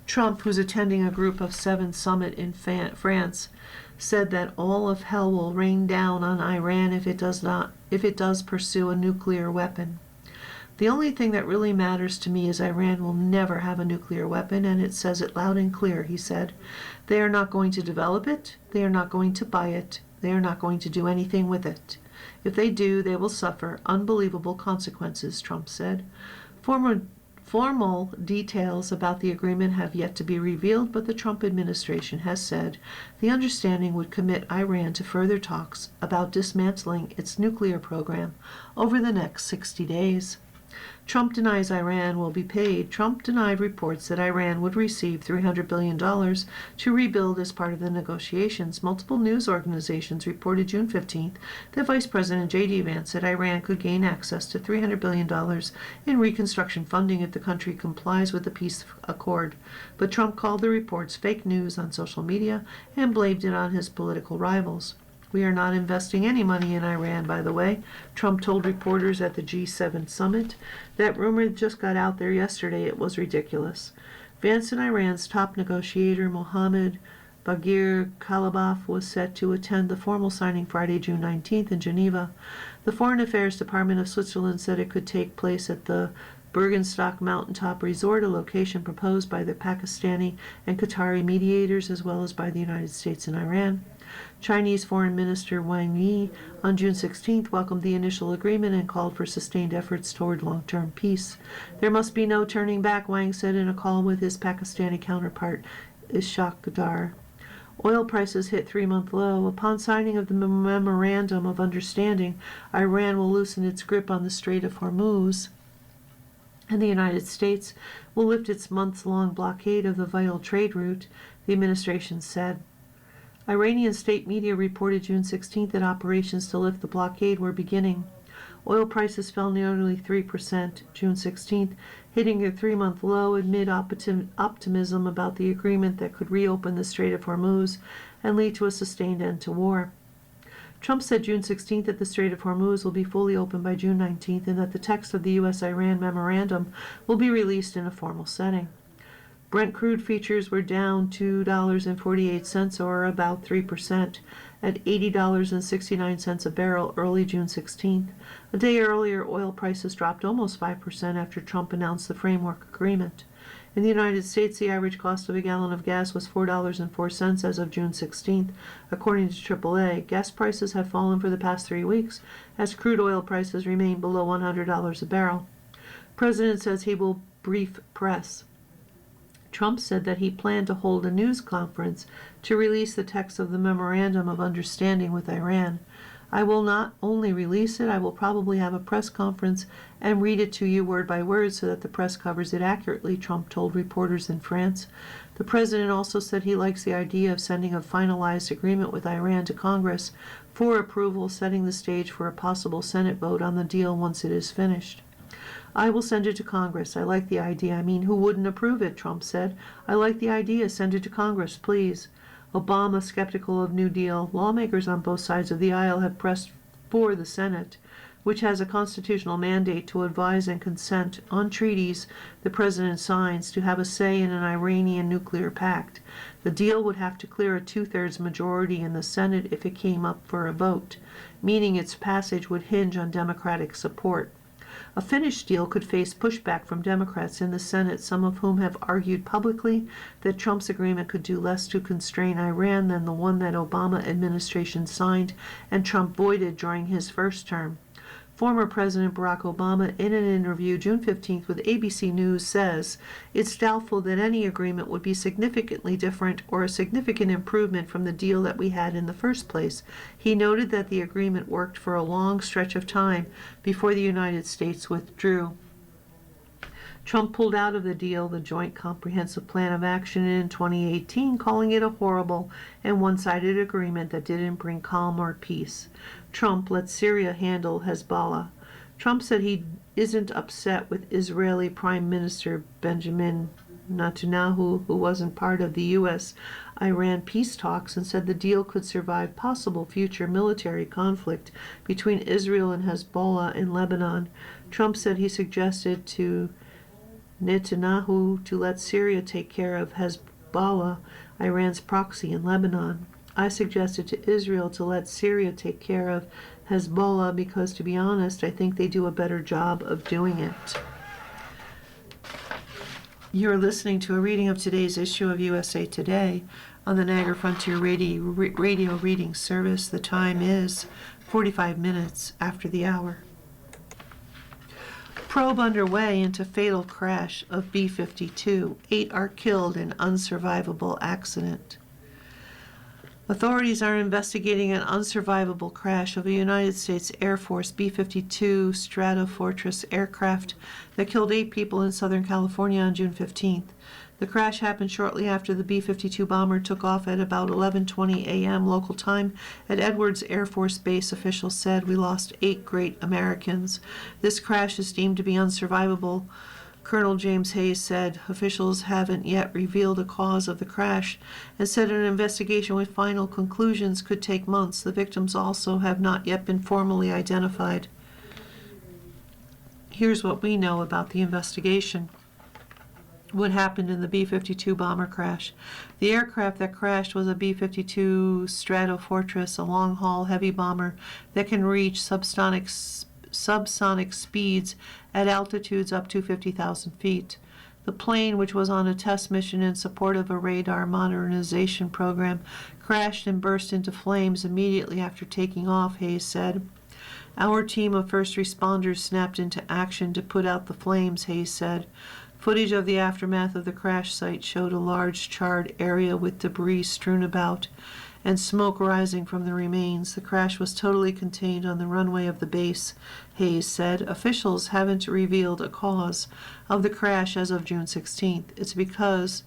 Trump, who's attending a Group of Seven summit in France, said that all of hell will rain down on Iran if it does pursue a nuclear weapon. The only thing that really matters to me is Iran will never have a nuclear weapon, and it says it loud and clear, he said. They are not going to develop it. They are not going to buy it. They are not going to do anything with it. If they do, they will suffer unbelievable consequences, Trump said. Formal details about the agreement have yet to be revealed, but the Trump administration has said the understanding would commit Iran to further talks about dismantling its nuclear program over the next 60 days. Trump denies Iran will be paid. Trump denied reports that Iran would receive $300 billion to rebuild as part of the negotiations. Multiple news organizations reported June 15th that Vice President J.D. Vance said Iran could gain access to $300 billion in reconstruction funding if the country complies with the peace accord. But Trump called the reports fake news on social media and blamed it on his political rivals. We are not investing any money in Iran, by the way, Trump told reporters at the G7 summit. That rumor just got out there yesterday. It was ridiculous. Vance and Iran's top negotiator, Mohammad Baghir Khalibaf, was set to attend the formal signing Friday, June 19th in Geneva. The Foreign Affairs Department of Switzerland said it could take place at the Bergenstock Mountaintop Resort, a location proposed by the Pakistani and Qatari mediators, as well as by the United States and Iran. Chinese Foreign Minister Wang Yi on June 16th welcomed the initial agreement and called for sustained efforts toward long-term peace. There must be no turning back, Wang said in a call with his Pakistani counterpart, Ishaq Dar. Oil prices hit three-month low. Upon signing of the Memorandum of Understanding, Iran will loosen its grip on the Strait of Hormuz, and the United States will lift its months-long blockade of the vital trade route, the administration said. Iranian state media reported June 16th that operations to lift the blockade were beginning. Oil prices fell nearly 3% June 16th, hitting a three-month low amid optimism about the agreement that could reopen the Strait of Hormuz and lead to a sustained end to war. Trump said June 16th that the Strait of Hormuz will be fully open by June 19th and that the text of the U.S.-Iran memorandum will be released in a formal setting. Brent crude futures were down $2.48, or about 3%, at $80.69 a barrel early June 16th. A day earlier, oil prices dropped almost 5% after Trump announced the framework agreement. In the United States, the average cost of a gallon of gas was $4.04 as of June 16th. According to AAA, gas prices have fallen for the past 3 weeks as crude oil prices remain below $100 a barrel. President says he will brief press. Trump said that he planned to hold a news conference to release the text of the Memorandum of Understanding with Iran. I will not only release it, I will probably have a press conference and read it to you word by word so that the press covers it accurately, Trump told reporters in France. The president also said he likes the idea of sending a finalized agreement with Iran to Congress for approval, setting the stage for a possible Senate vote on the deal once it is finished. I will send it to Congress. I like the idea. I mean, who wouldn't approve it, Trump said. I like the idea. Send it to Congress, please. Obama, skeptical of New Deal. Lawmakers on both sides of the aisle have pressed for the Senate, which has a constitutional mandate to advise and consent on treaties the president signs, to have a say in an Iranian nuclear pact. The deal would have to clear a two-thirds majority in the Senate if it came up for a vote, meaning its passage would hinge on Democratic support. A finished deal could face pushback from Democrats in the Senate, some of whom have argued publicly that Trump's agreement could do less to constrain Iran than the one that Obama administration signed and Trump voided during his first term. Former President Barack Obama, in an interview June 15th with ABC News, says it's doubtful that any agreement would be significantly different or a significant improvement from the deal that we had in the first place. He noted that the agreement worked for a long stretch of time before the United States withdrew. Trump pulled out of the deal, the Joint Comprehensive Plan of Action, in 2018, calling it a horrible and one-sided agreement that didn't bring calm or peace. Trump let Syria handle Hezbollah. Trump said he isn't upset with Israeli Prime Minister Benjamin Netanyahu, who wasn't part of the U.S.-Iran peace talks, and said the deal could survive possible future military conflict between Israel and Hezbollah in Lebanon. Trump said he suggested to Netanyahu to let Syria take care of Hezbollah, Iran's proxy in Lebanon. I suggested to Israel to let Syria take care of Hezbollah because, to be honest, I think they do a better job of doing it. You're listening to a reading of today's issue of USA Today on the Niagara Frontier Radio Reading Service. The time is 45 minutes after the hour. Probe underway into fatal crash of B-52. 8 are killed in unsurvivable accident. Authorities are investigating an unsurvivable crash of a United States Air Force B-52 Stratofortress aircraft that killed 8 people in Southern California on June 15th. The crash happened shortly after the B-52 bomber took off at about 11:20 a.m. local time at Edwards Air Force Base. Officials said, "We lost 8 great Americans. This crash is deemed to be unsurvivable." Colonel James Hayes said officials haven't yet revealed a cause of the crash and said an investigation with final conclusions could take months. The victims also have not yet been formally identified. Here's what we know about the investigation. What happened in the B-52 bomber crash? The aircraft that crashed was a B-52 Stratofortress, a long-haul heavy bomber that can reach subsonic speeds at altitudes up to 50,000 feet. The plane, which was on a test mission in support of a radar modernization program, crashed and burst into flames immediately after taking off, Hayes said. Our team of first responders snapped into action to put out the flames, Hayes said. Footage of the aftermath of the crash site showed a large charred area with debris strewn about and smoke rising from the remains. The crash was totally contained on the runway of the base, Hayes said. Officials haven't revealed a cause of the crash as of June 16th. It's because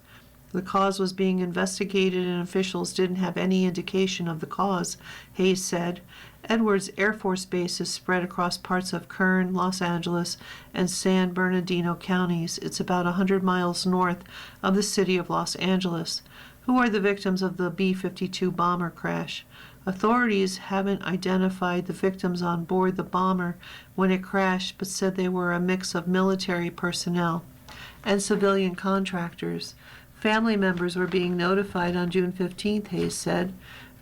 the cause was being investigated and officials didn't have any indication of the cause, Hayes said. Edwards Air Force Base is spread across parts of Kern, Los Angeles, and San Bernardino counties. It's about 100 miles north of the city of Los Angeles. Who are the victims of the B-52 bomber crash? Authorities haven't identified the victims on board the bomber when it crashed, but said they were a mix of military personnel and civilian contractors. Family members were being notified on June 15th, Hayes said.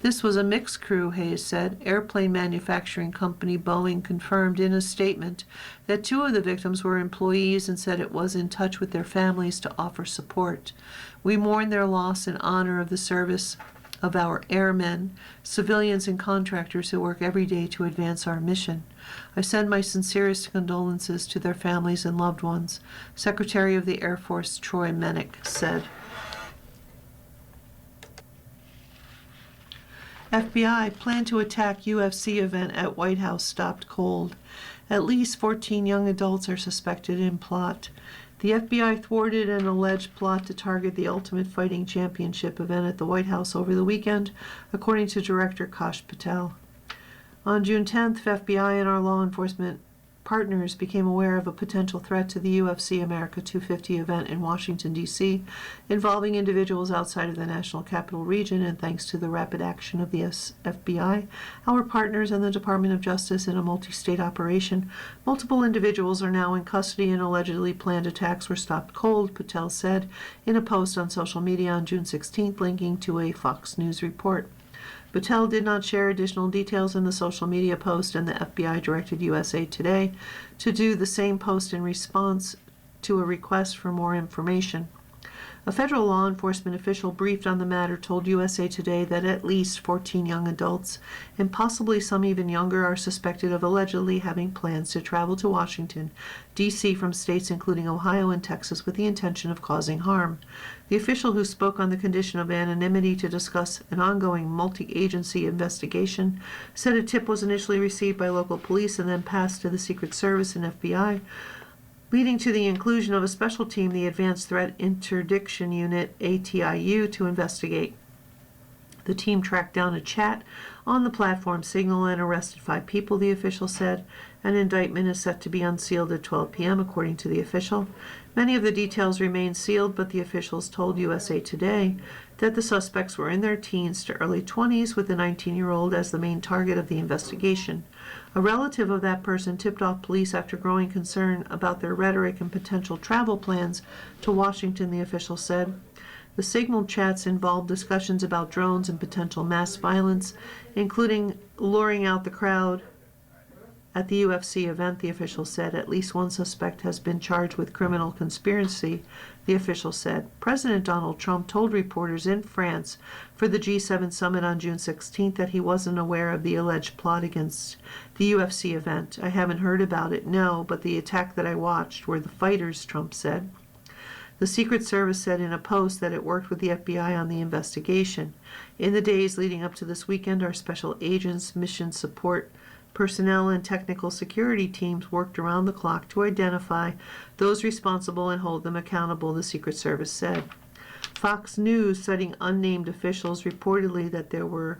This was a mixed crew, Hayes said. Airplane manufacturing company Boeing confirmed in a statement that 2 of the victims were employees and said it was in touch with their families to offer support. We mourn their loss in honor of the service of our airmen, civilians, and contractors who work every day to advance our mission. I send my sincerest condolences to their families and loved ones, Secretary of the Air Force Troy Mennick said. FBI plan to attack UFC event at White House stopped cold. At least 14 young adults are suspected in plot. The FBI thwarted an alleged plot to target the Ultimate Fighting Championship event at the White House over the weekend, according to Director Kash Patel. On June 10th, FBI and our law enforcement partners became aware of a potential threat to the UFC America 250 event in Washington, D.C., involving individuals outside of the National Capital Region, and thanks to the rapid action of the FBI, our partners, and the Department of Justice in a multi-state operation, multiple individuals are now in custody and allegedly planned attacks were stopped cold, Patel said in a post on social media on June 16th, linking to a Fox News report. Patel did not share additional details in the social media post, and the FBI directed USA Today to do the same post in response to a request for more information. A federal law enforcement official briefed on the matter told USA Today that at least 14 young adults, and possibly some even younger, are suspected of allegedly having plans to travel to Washington, D.C. from states including Ohio and Texas with the intention of causing harm. The official, who spoke on the condition of anonymity to discuss an ongoing multi-agency investigation, said a tip was initially received by local police and then passed to the Secret Service and FBI. leading to the inclusion of a special team, the Advanced Threat Interdiction Unit, ATIU, to investigate. The team tracked down a chat on the platform Signal and arrested 5 people, the official said. An indictment is set to be unsealed at 12 p.m., according to the official. Many of the details remain sealed, but the officials told USA Today that the suspects were in their teens to early 20s, with the 19-year-old as the main target of the investigation. A relative of that person tipped off police after growing concern about their rhetoric and potential travel plans to Washington, the official said. The Signal chats involved discussions about drones and potential mass violence, including luring out the crowd at the UFC event, the official said. At least one suspect has been charged with criminal conspiracy, the official said. President Donald Trump told reporters in France for the G7 summit on June 16th that he wasn't aware of the alleged plot against the UFC event. I haven't heard about it, no, but the attack that I watched were the fighters, Trump said. The Secret Service said in a post that it worked with the FBI on the investigation. In the days leading up to this weekend, our special agents, mission support personnel, and technical security teams worked around the clock to identify those responsible and hold them accountable, the Secret Service said. Fox News, citing unnamed officials, reportedly that there were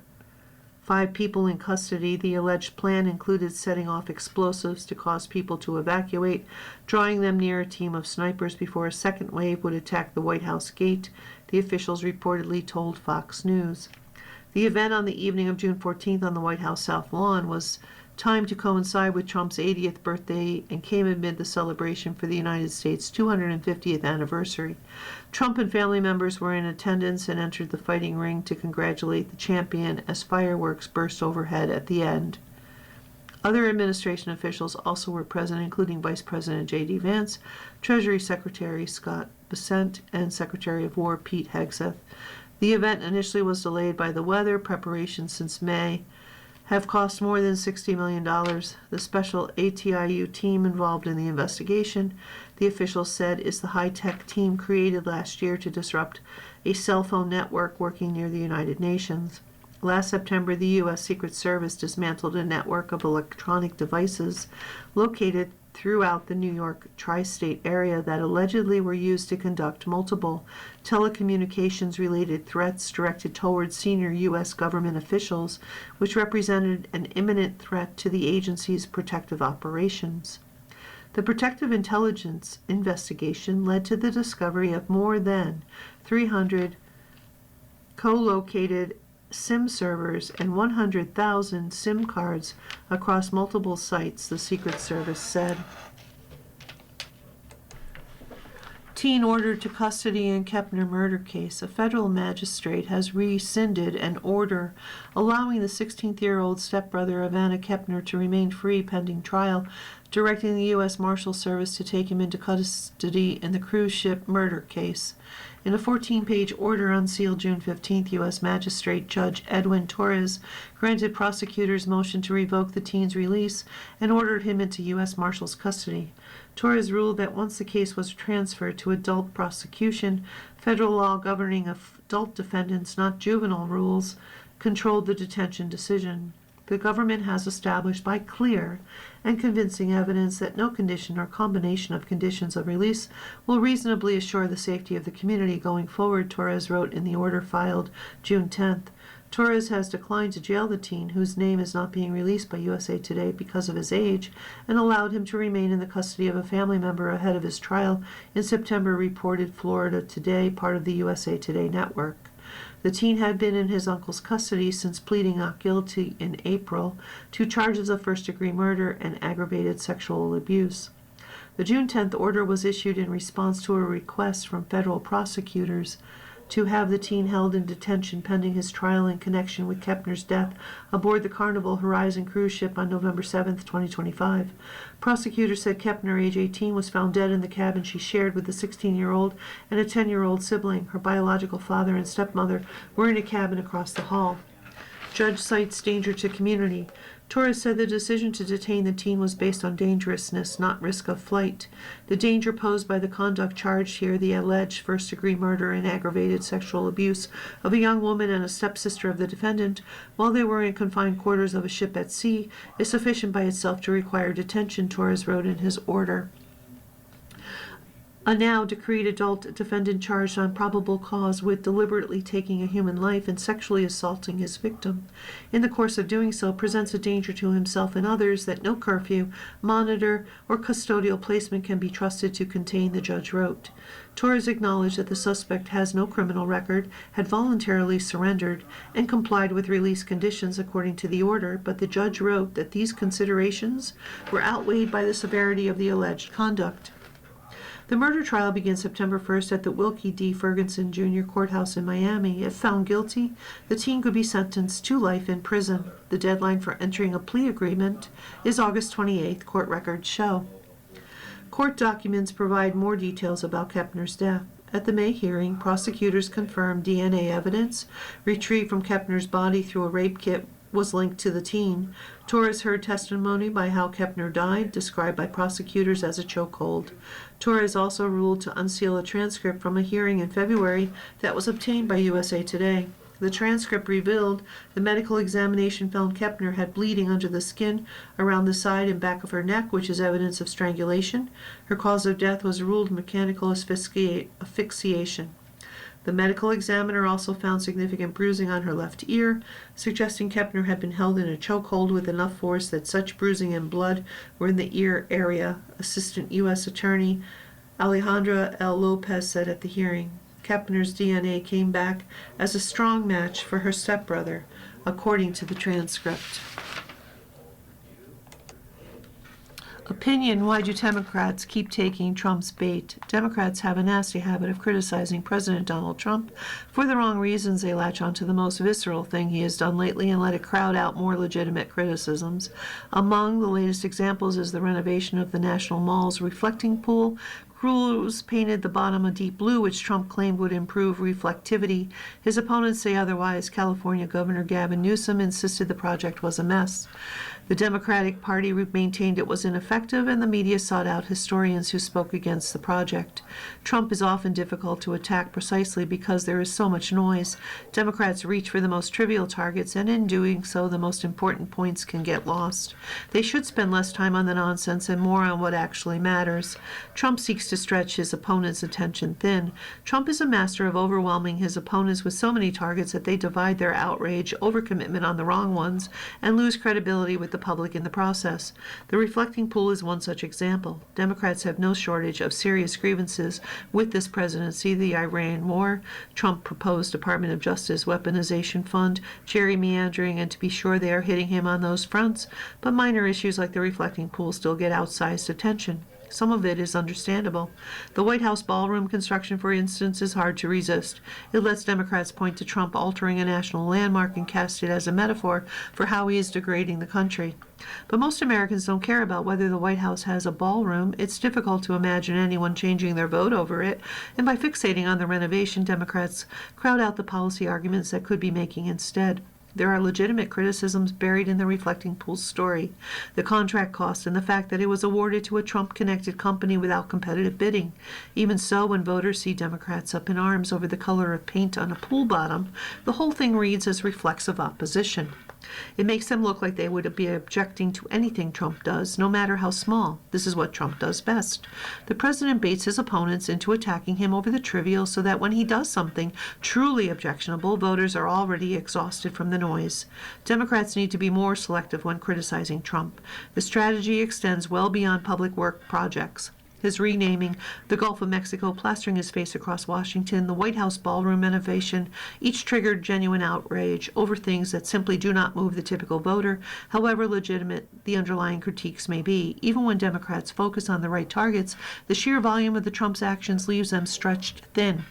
5 people in custody. The alleged plan included setting off explosives to cause people to evacuate, drawing them near a team of snipers before a second wave would attack the White House gate, the officials reportedly told Fox News. The event on the evening of June 14th on the White House South Lawn was timed to coincide with Trump's 80th birthday and came amid the celebration for the United States' 250th anniversary. Trump and family members were in attendance and entered the fighting ring to congratulate the champion as fireworks burst overhead at the end. Other administration officials also were present, including Vice President J.D. Vance, Treasury Secretary Scott Bessent, and Secretary of War Pete Hegseth. The event initially was delayed by the weather. Preparations since May have cost more than $60 million. The special ATIU team involved in the investigation, the officials said, is the high-tech team created last year to disrupt a cell phone network working near the United Nations. Last September, the U.S. Secret Service dismantled a network of electronic devices located throughout the New York tri-state area that allegedly were used to conduct multiple telecommunications-related threats directed towards senior U.S. government officials, which represented an imminent threat to the agency's protective operations. The Protective Intelligence investigation led to the discovery of more than 300 co-located SIM servers and 100,000 SIM cards across multiple sites, the Secret Service said. Teen ordered to custody in Kepner murder case. A federal magistrate has rescinded an order allowing the 16-year-old stepbrother of Anna Kepner to remain free pending trial, directing the U.S. Marshal Service to take him into custody in the cruise ship murder case. In a 14-page order unsealed June 15th, U.S. Magistrate Judge Edwin Torres granted prosecutors' motion to revoke the teen's release and ordered him into U.S. Marshal's custody. Torres ruled that once the case was transferred to adult prosecution, federal law governing adult defendants, not juvenile rules, controlled the detention decision. The government has established by clear and convincing evidence that no condition or combination of conditions of release will reasonably assure the safety of the community going forward, Torres wrote in the order filed June 10th. Torres has declined to jail the teen, whose name is not being released by USA Today because of his age, and allowed him to remain in the custody of a family member ahead of his trial in September, reported Florida Today, part of the USA Today network. The teen had been in his uncle's custody since pleading not guilty in April to charges of first-degree murder and aggravated sexual abuse. The June 10th order was issued in response to a request from federal prosecutors to have the teen held in detention pending his trial in connection with Kepner's death aboard the Carnival Horizon cruise ship on November 7, 2025. Prosecutors said Kepner, age 18, was found dead in the cabin she shared with a 16-year-old and a 10-year-old sibling. Her biological father and stepmother were in a cabin across the hall. Judge cites danger to community. Torres said the decision to detain the teen was based on dangerousness, not risk of flight. The danger posed by the conduct charged here, the alleged first-degree murder and aggravated sexual abuse of a young woman and a stepsister of the defendant, while they were in confined quarters of a ship at sea, is sufficient by itself to require detention, Torres wrote in his order. A now decreed adult defendant charged on probable cause with deliberately taking a human life and sexually assaulting his victim. In the course of doing so, presents a danger to himself and others that no curfew, monitor, or custodial placement can be trusted to contain, the judge wrote. Torres acknowledged that the suspect has no criminal record, had voluntarily surrendered, and complied with release conditions according to the order, but the judge wrote that these considerations were outweighed by the severity of the alleged conduct. The murder trial begins September 1st at the Wilkie D. Ferguson Jr. Courthouse in Miami. If found guilty, the teen could be sentenced to life in prison. The deadline for entering a plea agreement is August 28th, court records show. Court documents provide more details about Kepner's death. At the May hearing, prosecutors confirmed DNA evidence retrieved from Kepner's body through a rape kit was linked to the teen. Torres heard testimony by how Kepner died, described by prosecutors as a chokehold. Torres also ruled to unseal a transcript from a hearing in February that was obtained by USA Today. The transcript revealed the medical examination found Kepner had bleeding under the skin around the side and back of her neck, which is evidence of strangulation. Her cause of death was ruled mechanical asphyxiation. The medical examiner also found significant bruising on her left ear, suggesting Kepner had been held in a chokehold with enough force that such bruising and blood were in the ear area, Assistant U.S. Attorney Alejandra L. Lopez said at the hearing. Kepner's DNA came back as a strong match for her stepbrother, according to the transcript. Opinion: why do Democrats keep taking Trump's bait? Democrats have a nasty habit of criticizing President Donald Trump. For the wrong reasons, they latch onto the most visceral thing he has done lately and let it crowd out more legitimate criticisms. Among the latest examples is the renovation of the National Mall's reflecting pool. Crews painted the bottom a deep blue, which Trump claimed would improve reflectivity. His opponents say otherwise. California Governor Gavin Newsom insisted the project was a mess. The Democratic Party maintained it was ineffective, and the media sought out historians who spoke against the project. Trump is often difficult to attack precisely because there is so much noise. Democrats reach for the most trivial targets, and in doing so, the most important points can get lost. They should spend less time on the nonsense and more on what actually matters. Trump seeks to stretch his opponents' attention thin. Trump is a master of overwhelming his opponents with so many targets that they divide their outrage, overcommitment on the wrong ones, and lose credibility with the public in the process. The reflecting pool is one such example. Democrats have no shortage of serious grievances with this presidency: the Iran war, Trump proposed Department of Justice weaponization fund, gerrymandering, and to be sure they are hitting him on those fronts, but minor issues like the reflecting pool still get outsized attention. Some of it is understandable. The White House ballroom construction, for instance, is hard to resist. It lets Democrats point to Trump altering a national landmark and cast it as a metaphor for how he is degrading the country. But most Americans don't care about whether the White House has a ballroom. It's difficult to imagine anyone changing their vote over it, and by fixating on the renovation, Democrats crowd out the policy arguments that could be making instead. There are legitimate criticisms buried in the reflecting pool story: the contract cost and the fact that it was awarded to a Trump-connected company without competitive bidding. Even so, when voters see Democrats up in arms over the color of paint on a pool bottom, the whole thing reads as reflexive opposition. It makes them look like they would be objecting to anything Trump does, no matter how small. This is what Trump does best. The president baits his opponents into attacking him over the trivial so that when he does something truly objectionable, voters are already exhausted from the noise. Democrats need to be more selective when criticizing Trump. The strategy extends well beyond public work projects. His renaming the Gulf of Mexico, plastering his face across Washington, the White House ballroom renovation, each triggered genuine outrage over things that simply do not move the typical voter, however legitimate the underlying critiques may be. Even when Democrats focus on the right targets, the sheer volume of the Trump's actions leaves them stretched thin.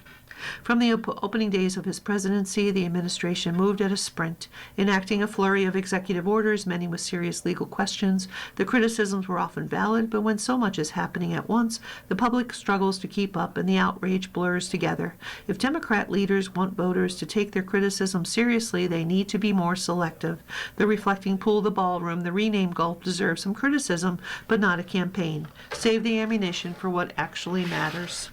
From the opening days of his presidency, the administration moved at a sprint, enacting a flurry of executive orders, many with serious legal questions. The criticisms were often valid, but when so much is happening at once, the public struggles to keep up and the outrage blurs together. If Democrat leaders want voters to take their criticism seriously, they need to be more selective. The reflecting pool, the ballroom, the renamed Gulf deserve some criticism, but not a campaign. Save the ammunition for what actually matters.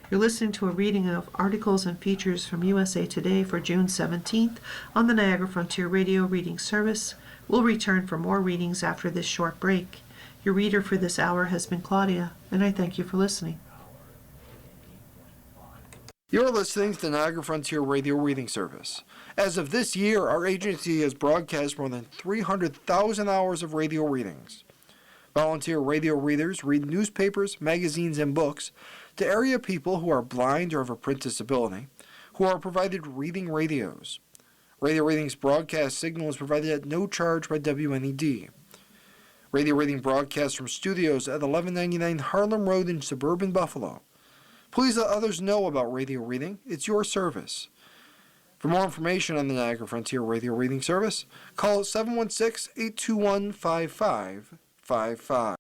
You're listening to a reading of articles and features from USA Today for June 17th on the Niagara Frontier Radio Reading Service. We'll return for more readings after this short break. Your reader for this hour has been Claudia, and I thank you for listening. You're listening to the Niagara Frontier Radio Reading Service. As of this year, our agency has broadcast more than 300,000 hours of radio readings. Volunteer radio readers read newspapers, magazines, and books to area people who are blind or have a print disability, who are provided reading radios. Radio Reading's broadcast signal is provided at no charge by WNED. Radio Reading broadcasts from studios at 1199 Harlem Road in suburban Buffalo. Please let others know about Radio Reading. It's your service. For more information on the Niagara Frontier Radio Reading Service, call 716-821-5555.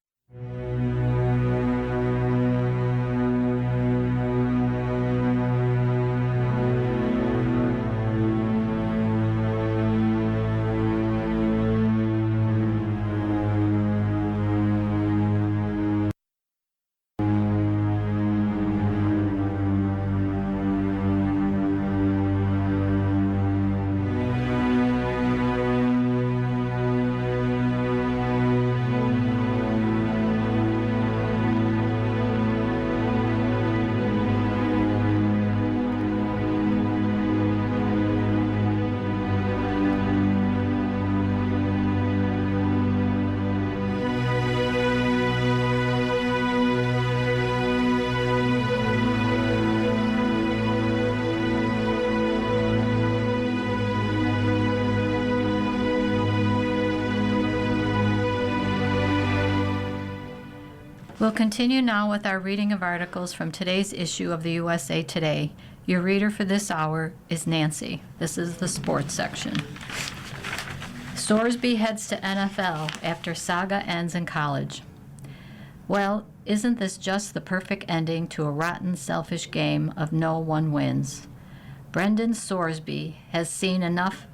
We'll continue now with our reading of articles from today's issue of the USA Today. Your reader for this hour is Nancy. This is the sports section. Sorsby heads to NFL after saga ends in college. Well, isn't this just the perfect ending to a rotten, selfish game of no one wins? Brendan Sorsby has seen enough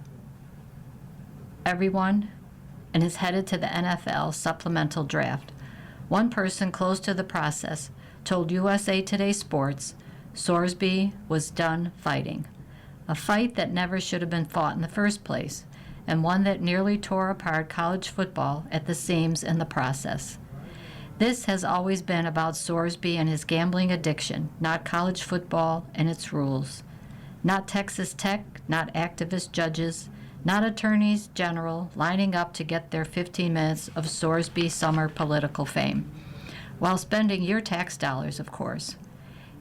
everyone and is headed to the NFL supplemental draft. One person close to the process told USA Today Sports Sorsby was done fighting. A fight that never should have been fought in the first place, and one that nearly tore apart college football at the seams in the process. This has always been about Sorsby and his gambling addiction, not college football and its rules. Not Texas Tech, not activist judges, not attorneys general lining up to get their 15 minutes of Sorsby summer political fame, while spending your tax dollars, of course.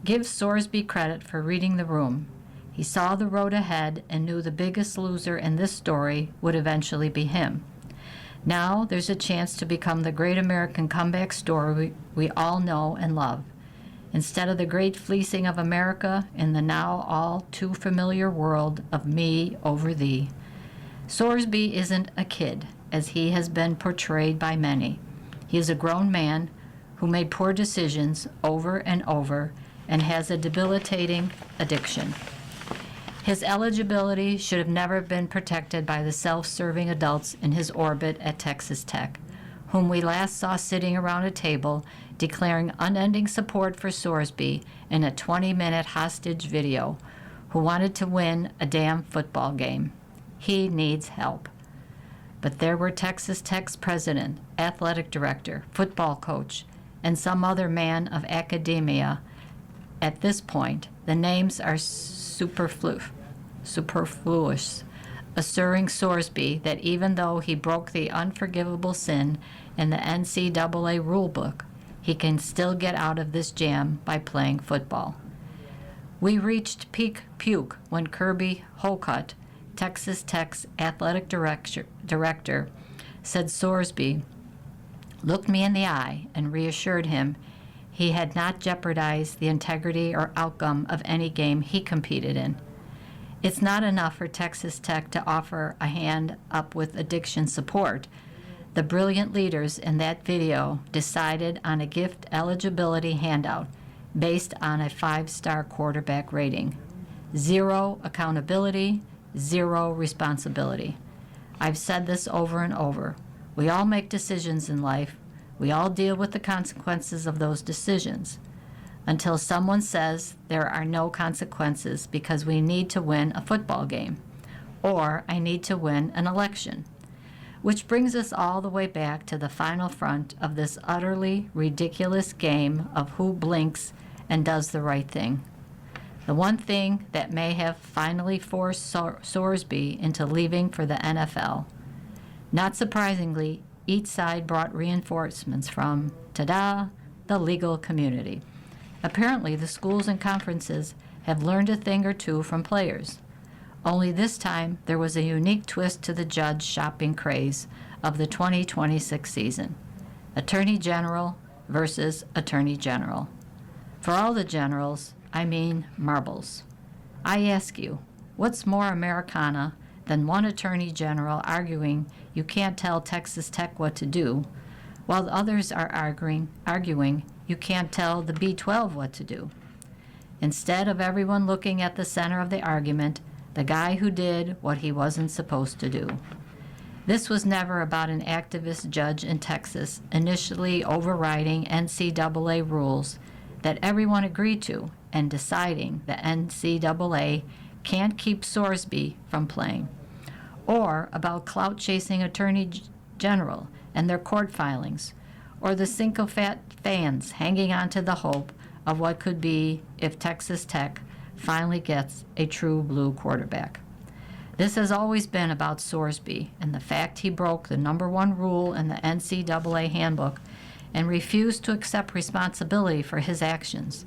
Give Sorsby credit for reading the room. He saw the road ahead and knew the biggest loser in this story would eventually be him. Now there's a chance to become the great American comeback story we all know and love, instead of the great fleecing of America in the now all too familiar world of me over thee. Sorsby isn't a kid, as he has been portrayed by many. He is a grown man who made poor decisions over and over and has a debilitating addiction. His eligibility should have never been protected by the self-serving adults in his orbit at Texas Tech, whom we last saw sitting around a table declaring unending support for Sorsby in a 20-minute hostage video, who wanted to win a damn football game. He needs help. But there were Texas Tech's president, athletic director, football coach, and some other man of academia. At this point, the names are superfluous, assuring Sorsby that even though he broke the unforgivable sin in the NCAA rulebook, he can still get out of this jam by playing football. We reached peak puke when Kirby Hocutt, Texas Tech's athletic director, said Sorsby looked me in the eye and reassured him he had not jeopardized the integrity or outcome of any game he competed in. It's not enough for Texas Tech to offer a hand up with addiction support. The brilliant leaders in that video decided on a gift eligibility handout based on a 5-star quarterback rating. Zero accountability, zero responsibility. I've said this over and over. We all make decisions in life. We all deal with the consequences of those decisions. Until someone says there are no consequences because we need to win a football game, or I need to win an election. Which brings us all the way back to the final front of this utterly ridiculous game of who blinks and does the right thing. The one thing that may have finally forced Sorsby into leaving for the NFL. Not surprisingly, each side brought reinforcements from, ta-da, the legal community. Apparently, the schools and conferences have learned a thing or two from players. Only this time, there was a unique twist to the judge shopping craze of the 2026 season. Attorney General versus Attorney General. For all the generals, I mean marbles. I ask you, what's more Americana than one Attorney General arguing you can't tell Texas Tech what to do, while others are arguing you can't tell the B-12 what to do? Instead of everyone looking at the center of the argument, the guy who did what he wasn't supposed to do. This was never about an activist judge in Texas initially overriding NCAA rules that everyone agreed to and deciding the NCAA can't keep Sorsby from playing, or about clout-chasing attorney general and their court filings, or the sycophant fans hanging on to the hope of what could be if Texas Tech finally gets a true blue quarterback. This has always been about Sorsby and the fact he broke the number one rule in the NCAA handbook and refused to accept responsibility for his actions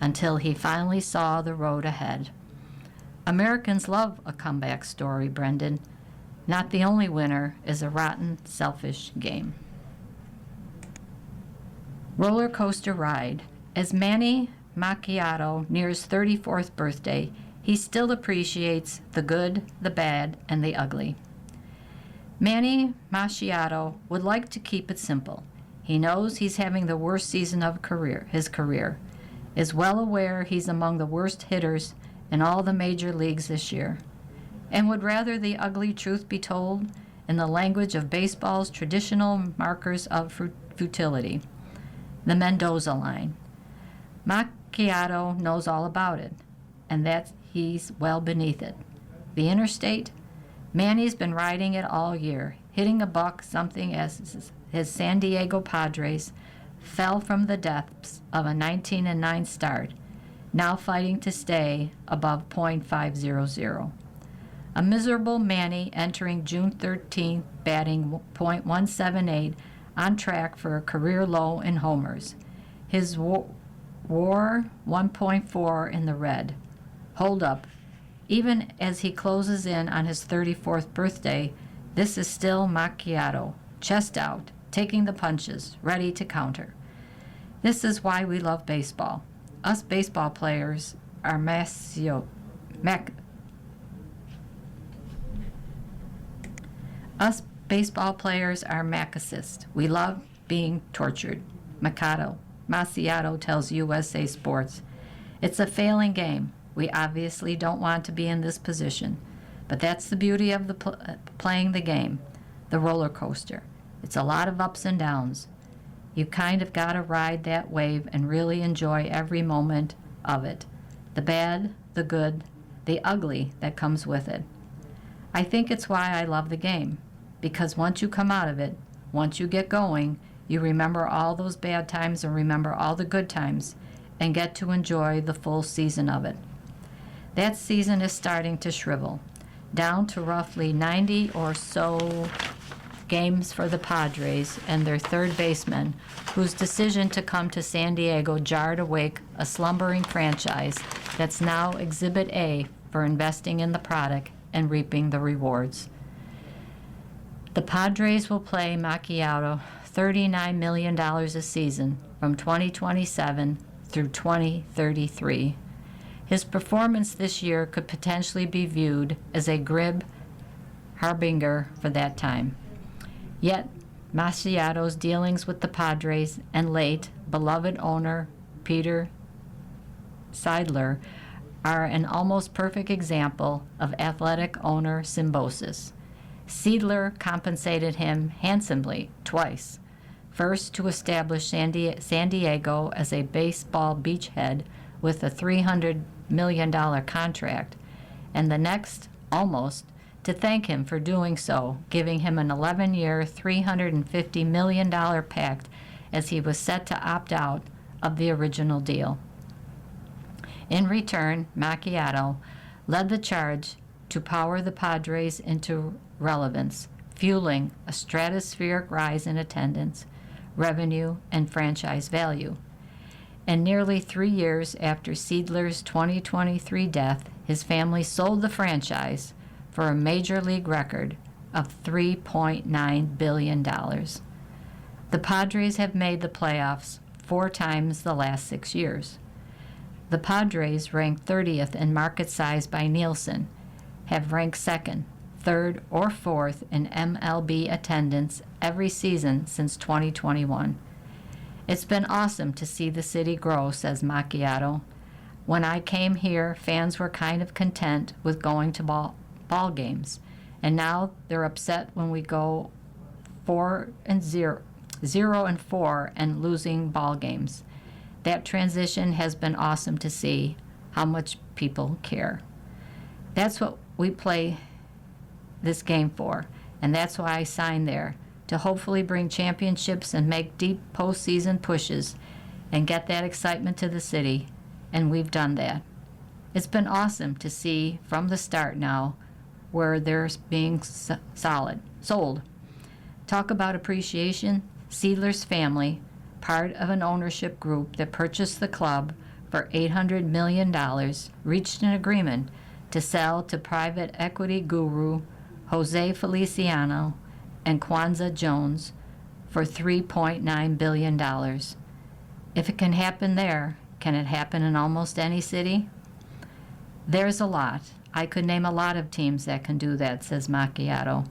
until he finally saw the road ahead. Americans love a comeback story, Brendan. Not the only winner is a rotten, selfish game. Roller coaster ride. As Manny Macchiato nears 34th birthday, he still appreciates the good, the bad, and the ugly. Manny Macchiato would like to keep it simple. He knows he's having the worst season of his career, is well aware he's among the worst hitters in all the major leagues this year, and would rather the ugly truth be told in the language of baseball's traditional markers of futility, the Mendoza line. Macchiato knows all about it, and that he's well beneath it. The interstate? Manny's been riding it all year, hitting a buck something as his San Diego Padres fell from the depths of a 19-9 start, now fighting to stay above .500. A miserable Manny entering June 13th batting .178, on track for a career low in homers. His WAR 1.4 in the red. Hold up. Even as he closes in on his 34th birthday, this is still Macchiato, chest out, taking the punches, ready to counter. This is why we love baseball. Us baseball players are masochists. We love being tortured. Macchiato tells USA Sports. It's a failing game. We obviously don't want to be in this position. But that's the beauty of playing the game, the roller coaster. It's a lot of ups and downs. You kind of got to ride that wave and really enjoy every moment of it. The bad, the good, the ugly that comes with it. I think it's why I love the game. Because once you come out of it, once you get going, you remember all those bad times and remember all the good times and get to enjoy the full season of it. That season is starting to shrivel, down to roughly 90 or so games for the Padres and their third baseman, whose decision to come to San Diego jarred awake a slumbering franchise that's now Exhibit A for investing in the product and reaping the rewards. The Padres will play Macchiato $39 million a season from 2027 through 2033. His performance this year could potentially be viewed as a grim harbinger for that time. Yet, Macchiato's dealings with the Padres and late beloved owner Peter Seidler are an almost perfect example of athletic owner symbiosis. Seidler compensated him handsomely twice. First, to establish San Diego as a baseball beachhead with a $300 million contract, and the next, almost, to thank him for doing so, giving him an 11-year, $350 million pact as he was set to opt out of the original deal. In return, Macchiato led the charge to power the Padres into relevance, fueling a stratospheric rise in attendance, revenue, and franchise value. And nearly 3 years after Seidler's 2023 death, his family sold the franchise for a major league record of $3.9 billion. The Padres have made the playoffs 4 times the last 6 years. The Padres, ranked 30th in market size by Nielsen, have ranked 2nd, 3rd, or 4th in MLB attendance every season since 2021. It's been awesome to see the city grow, says Macchiato. When I came here, fans were kind of content with going to ball games, and now they're upset when we go 0-4 and losing ball games. That transition has been awesome to see how much people care. That's what we play this game for, and that's why I signed there, to hopefully bring championships and make deep postseason pushes and get that excitement to the city, and we've done that. It's been awesome to see from the start now where they're being sold. Talk about appreciation. Seidler's family, part of an ownership group that purchased the club for $800 million, reached an agreement to sell to private equity guru Jose Feliciano and Kwanzaa Jones for $3.9 billion. If it can happen there, can it happen in almost any city? There's a lot. I could name a lot of teams that can do that, says Macchiato.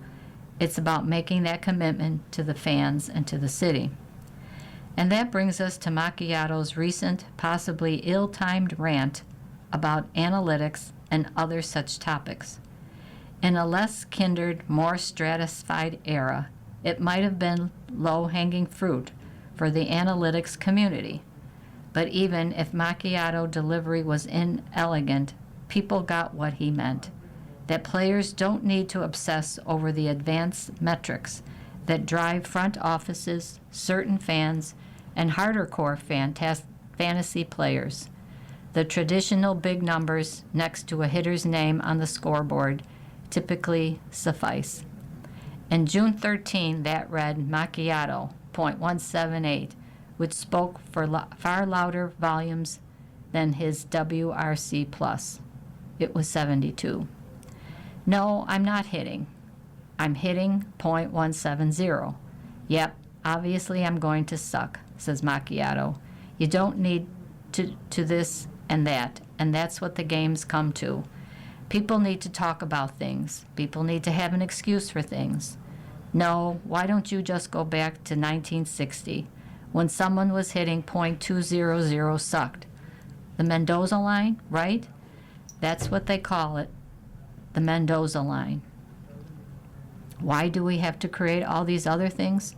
It's about making that commitment to the fans and to the city. And that brings us to Macchiato's recent, possibly ill-timed rant about analytics and other such topics. In a less kindred, more stratified era, it might have been low-hanging fruit for the analytics community. But even if Macchiato delivery was inelegant, people got what he meant. That players don't need to obsess over the advanced metrics that drive front offices, certain fans, and harder core fantasy players. The traditional big numbers next to a hitter's name on the scoreboard typically suffice. And June 13, that read Macchiato, .178, which spoke for far louder volumes than his WRC+. It was 72. No, I'm not hitting. I'm hitting .170. Yep, obviously I'm going to suck, says Macchiato. You don't need to this and that's what the games come to. People need to talk about things. People need to have an excuse for things. No, why don't you just go back to 1960, when someone was hitting .200 sucked? The Mendoza line, right? That's what they call it, the Mendoza line. Why do we have to create all these other things?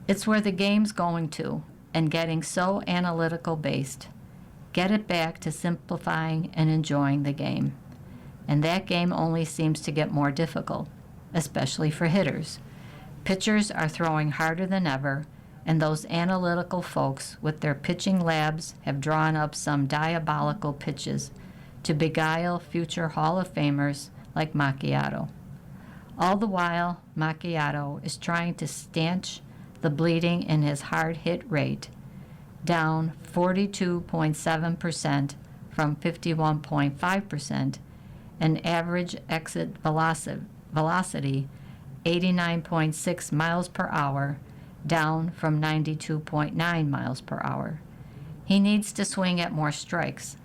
It's where the game's going to, and getting so analytical based. Get it back to simplifying and enjoying the game. And that game only seems to get more difficult, especially for hitters. Pitchers are throwing harder than ever, and those analytical folks with their pitching labs have drawn up some diabolical pitches to beguile future Hall of Famers like Macchiato. All the while, Macchiato is trying to stanch the bleeding in his hard hit rate, down 42.7% from 51.5%, and average exit velocity 89.6 miles per hour, down from 92.9 miles per hour. He needs to swing at more strikes.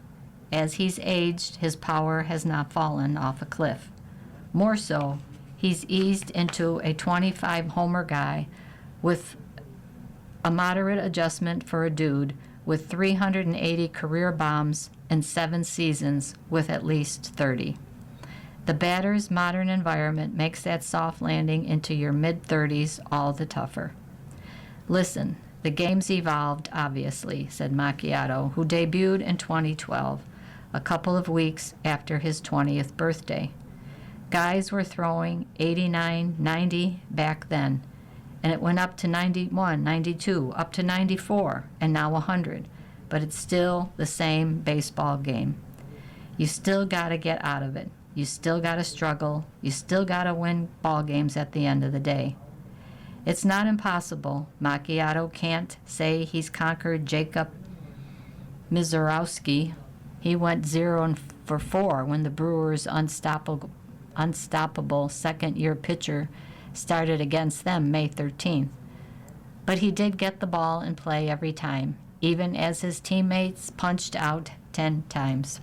As he's aged, his power has not fallen off a cliff. More so, he's eased into a 25-homer guy with a moderate adjustment for a dude with 380 career bombs in 7 seasons with at least 30. The batter's modern environment makes that soft landing into your mid-30s all the tougher. Listen, the game's evolved, obviously, said Macchiato, who debuted in 2012, a couple of weeks after his 20th birthday. Guys were throwing 89, 90 back then, and it went up to 91, 92, up to 94, and now 100. but it's still the same baseball game. You still got to get out of it. You still got to struggle. You still got to win ball games at the end of the day. It's not impossible. Macchiato can't say he's conquered Jacob Misiorowski. He went 0-for-4 when the Brewers' unstoppable second-year pitcher started against them May 13th. But he did get the ball in play every time, even as his teammates punched out 10 times.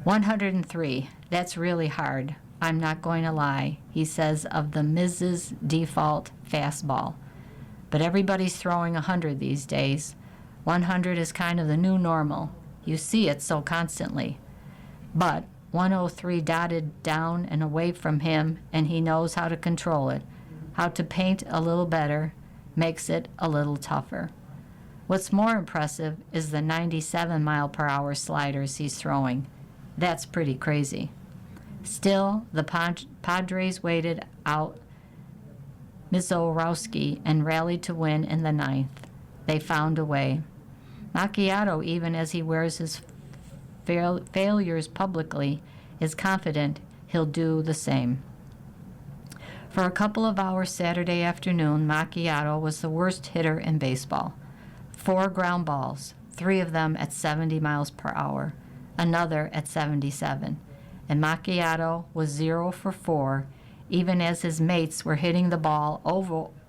103, that's really hard. I'm not going to lie, he says of the Miz's default fastball. But everybody's throwing 100 these days. 100 is kind of the new normal. You see it so constantly. But 103 dotted down and away from him, and he knows how to control it. How to paint a little better makes it a little tougher. What's more impressive is the 97-mile-per-hour sliders he's throwing. That's pretty crazy. Still, the Padres waited out Misiorowski and rallied to win in the ninth. They found a way. Macchiato, even as he wears his failures publicly, is confident he'll do the same. For a couple of hours Saturday afternoon, Macchiato was the worst hitter in baseball. 4 ground balls, 3 of them at 70 miles per hour, another at 77. And Macchiato was 0-for-4, even as his mates were hitting the ball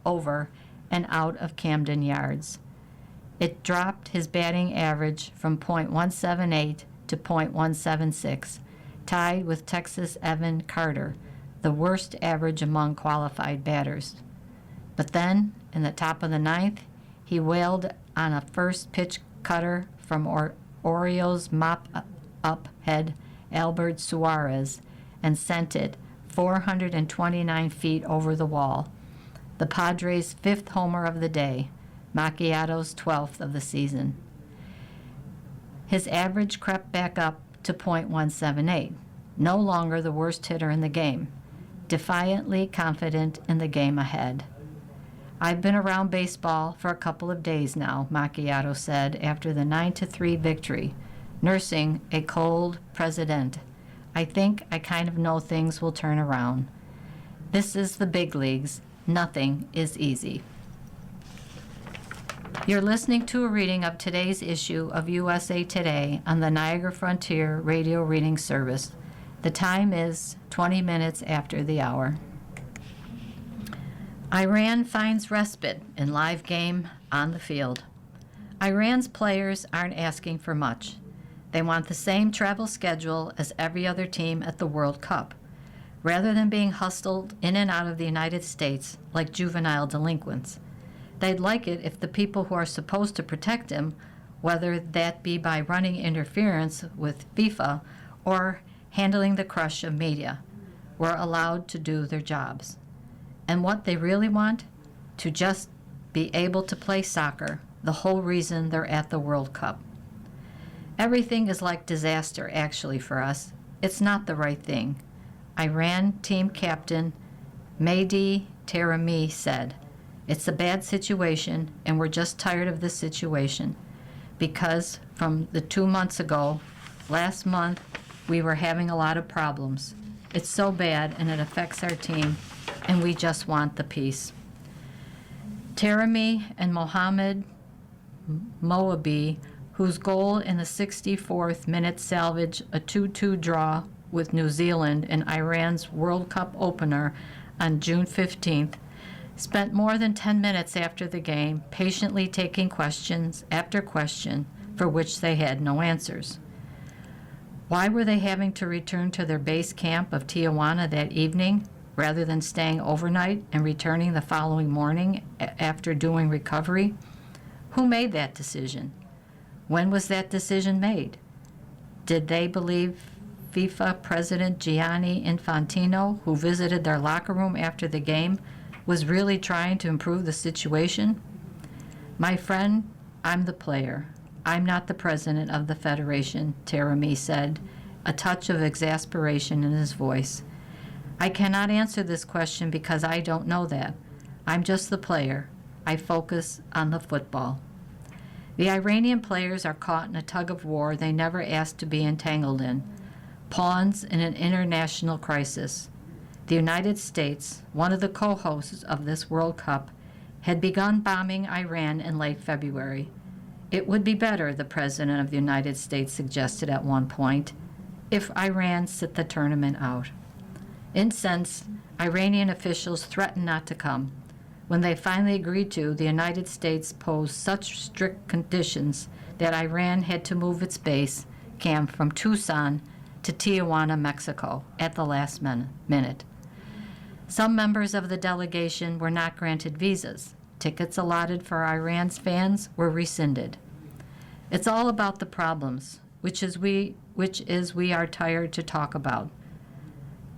over and out of Camden Yards. It dropped his batting average from .178 to .176, tied with Texas Evan Carter, the worst average among qualified batters. But then, in the top of the ninth, he wailed on a first pitch cutter from Orioles mop-up head Albert Suarez and sent it 429 feet over the wall. The Padres' 5th homer of the day, Macchiato's 12th of the season. His average crept back up to .178, no longer the worst hitter in the game, defiantly confident in the game ahead. I've been around baseball for a couple of days now, Macchiato said after the 9-3 victory, nursing a cold president. I think I kind of know things will turn around. This is the big leagues. Nothing is easy. You're listening to a reading of today's issue of USA Today on the Niagara Frontier Radio Reading Service. The time is 20 minutes after the hour. Iran finds respite in live game on the field. Iran's players aren't asking for much. They want the same travel schedule as every other team at the World Cup, rather than being hustled in and out of the United States like juvenile delinquents. They'd like it if the people who are supposed to protect them, whether that be by running interference with FIFA or handling the crush of media, were allowed to do their jobs. And what they really want? To just be able to play soccer, the whole reason they're at the World Cup. Everything is like disaster, actually, for us. It's not the right thing. Iran team captain Mehdi Taremi said, "It's a bad situation, and we're just tired of this situation. Because from the 2 months ago, last month, we were having a lot of problems. It's so bad, and it affects our team, and we just want the peace." Taremi and Mohamed Moabi, whose goal in the 64th minute salvaged a 2-2 draw with New Zealand in Iran's World Cup opener on June 15th, spent more than 10 minutes after the game patiently taking questions after question for which they had no answers. Why were they having to return to their base camp of Tijuana that evening rather than staying overnight and returning the following morning after doing recovery? Who made that decision? When was that decision made? Did they believe FIFA President Gianni Infantino, who visited their locker room after the game, was really trying to improve the situation? My friend, I'm the player. I'm not the president of the federation, Taremi said, a touch of exasperation in his voice. I cannot answer this question because I don't know that. I'm just the player. I focus on the football. The Iranian players are caught in a tug of war they never asked to be entangled in, pawns in an international crisis. The United States, one of the co-hosts of this World Cup, had begun bombing Iran in late February. It would be better, the President of the United States suggested at one point, if Iran sit the tournament out. Incensed, Iranian officials threatened not to come. When they finally agreed to, the United States posed such strict conditions that Iran had to move its base camp from Tucson to Tijuana, Mexico, at the last minute. Some members of the delegation were not granted visas. Tickets allotted for Iran's fans were rescinded. It's all about the problems, which is we are tired to talk about.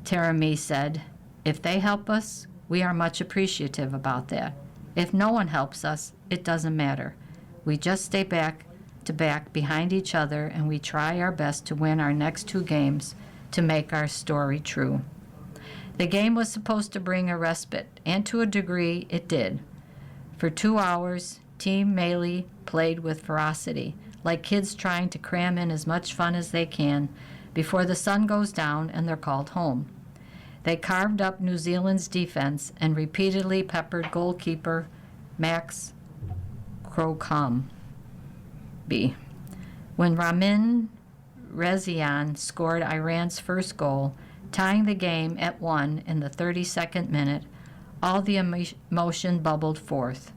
Taremi said, "If they help us, we are much appreciative about that. If no one helps us, it doesn't matter. We just stay back to back behind each other and we try our best to win our next 2 games to make our story true." The game was supposed to bring a respite, and to a degree it did. For 2 hours, Team Meili played with ferocity, like kids trying to cram in as much fun as they can before the sun goes down and they're called home. They carved up New Zealand's defense and repeatedly peppered goalkeeper Max Crocombe. When Ramin Rezian scored Iran's first goal, tying the game at 1 in the 32nd minute, all the emotion bubbled forth.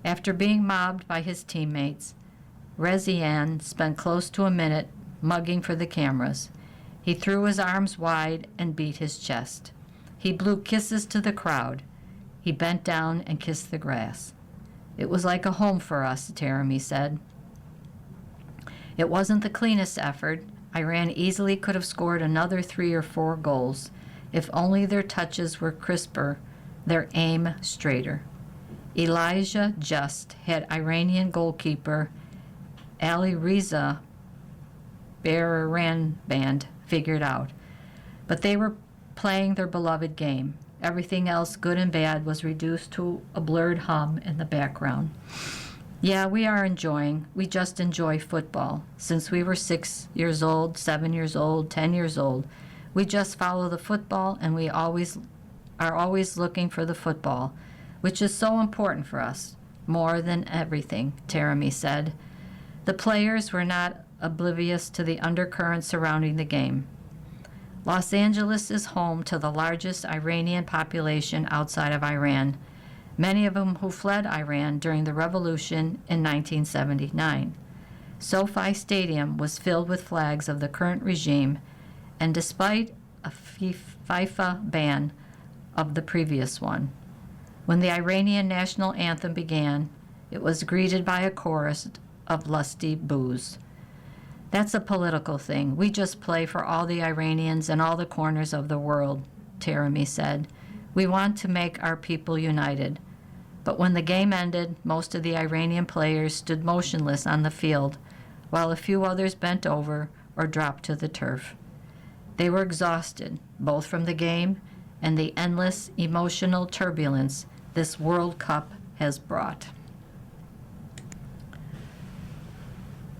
After being mobbed by his teammates, Rezian spent close to a minute mugging for the cameras. He threw his arms wide and beat his chest. He blew kisses to the crowd. He bent down and kissed the grass. "It was like a home for us," Taremi said. It wasn't the cleanest effort. Iran easily could have scored another 3 or 4 goals if only their touches were crisper, their aim straighter. Elijah Just had Iranian goalkeeper Ali Reza Band figured out, but they were playing their beloved game. Everything else, good and bad, was reduced to a blurred hum in the background. Yeah, we just enjoy football. Since we were 6 years old, 7 years old, 10 years old, we just follow the football and we are always looking for the football, which is so important for us, more than everything, Taremi said. The players were not oblivious to the undercurrents surrounding the game. Los Angeles is home to the largest Iranian population outside of Iran, many of whom who fled Iran during the revolution in 1979. SoFi Stadium was filled with flags of the current regime, and despite a FIFA ban of the previous one. When the Iranian national anthem began, it was greeted by a chorus of lusty boos. "That's a political thing. We just play for all the Iranians in all the corners of the world," Taremi said. "We want to make our people united." But when the game ended, most of the Iranian players stood motionless on the field, while a few others bent over or dropped to the turf. They were exhausted, both from the game and the endless emotional turbulence this World Cup has brought.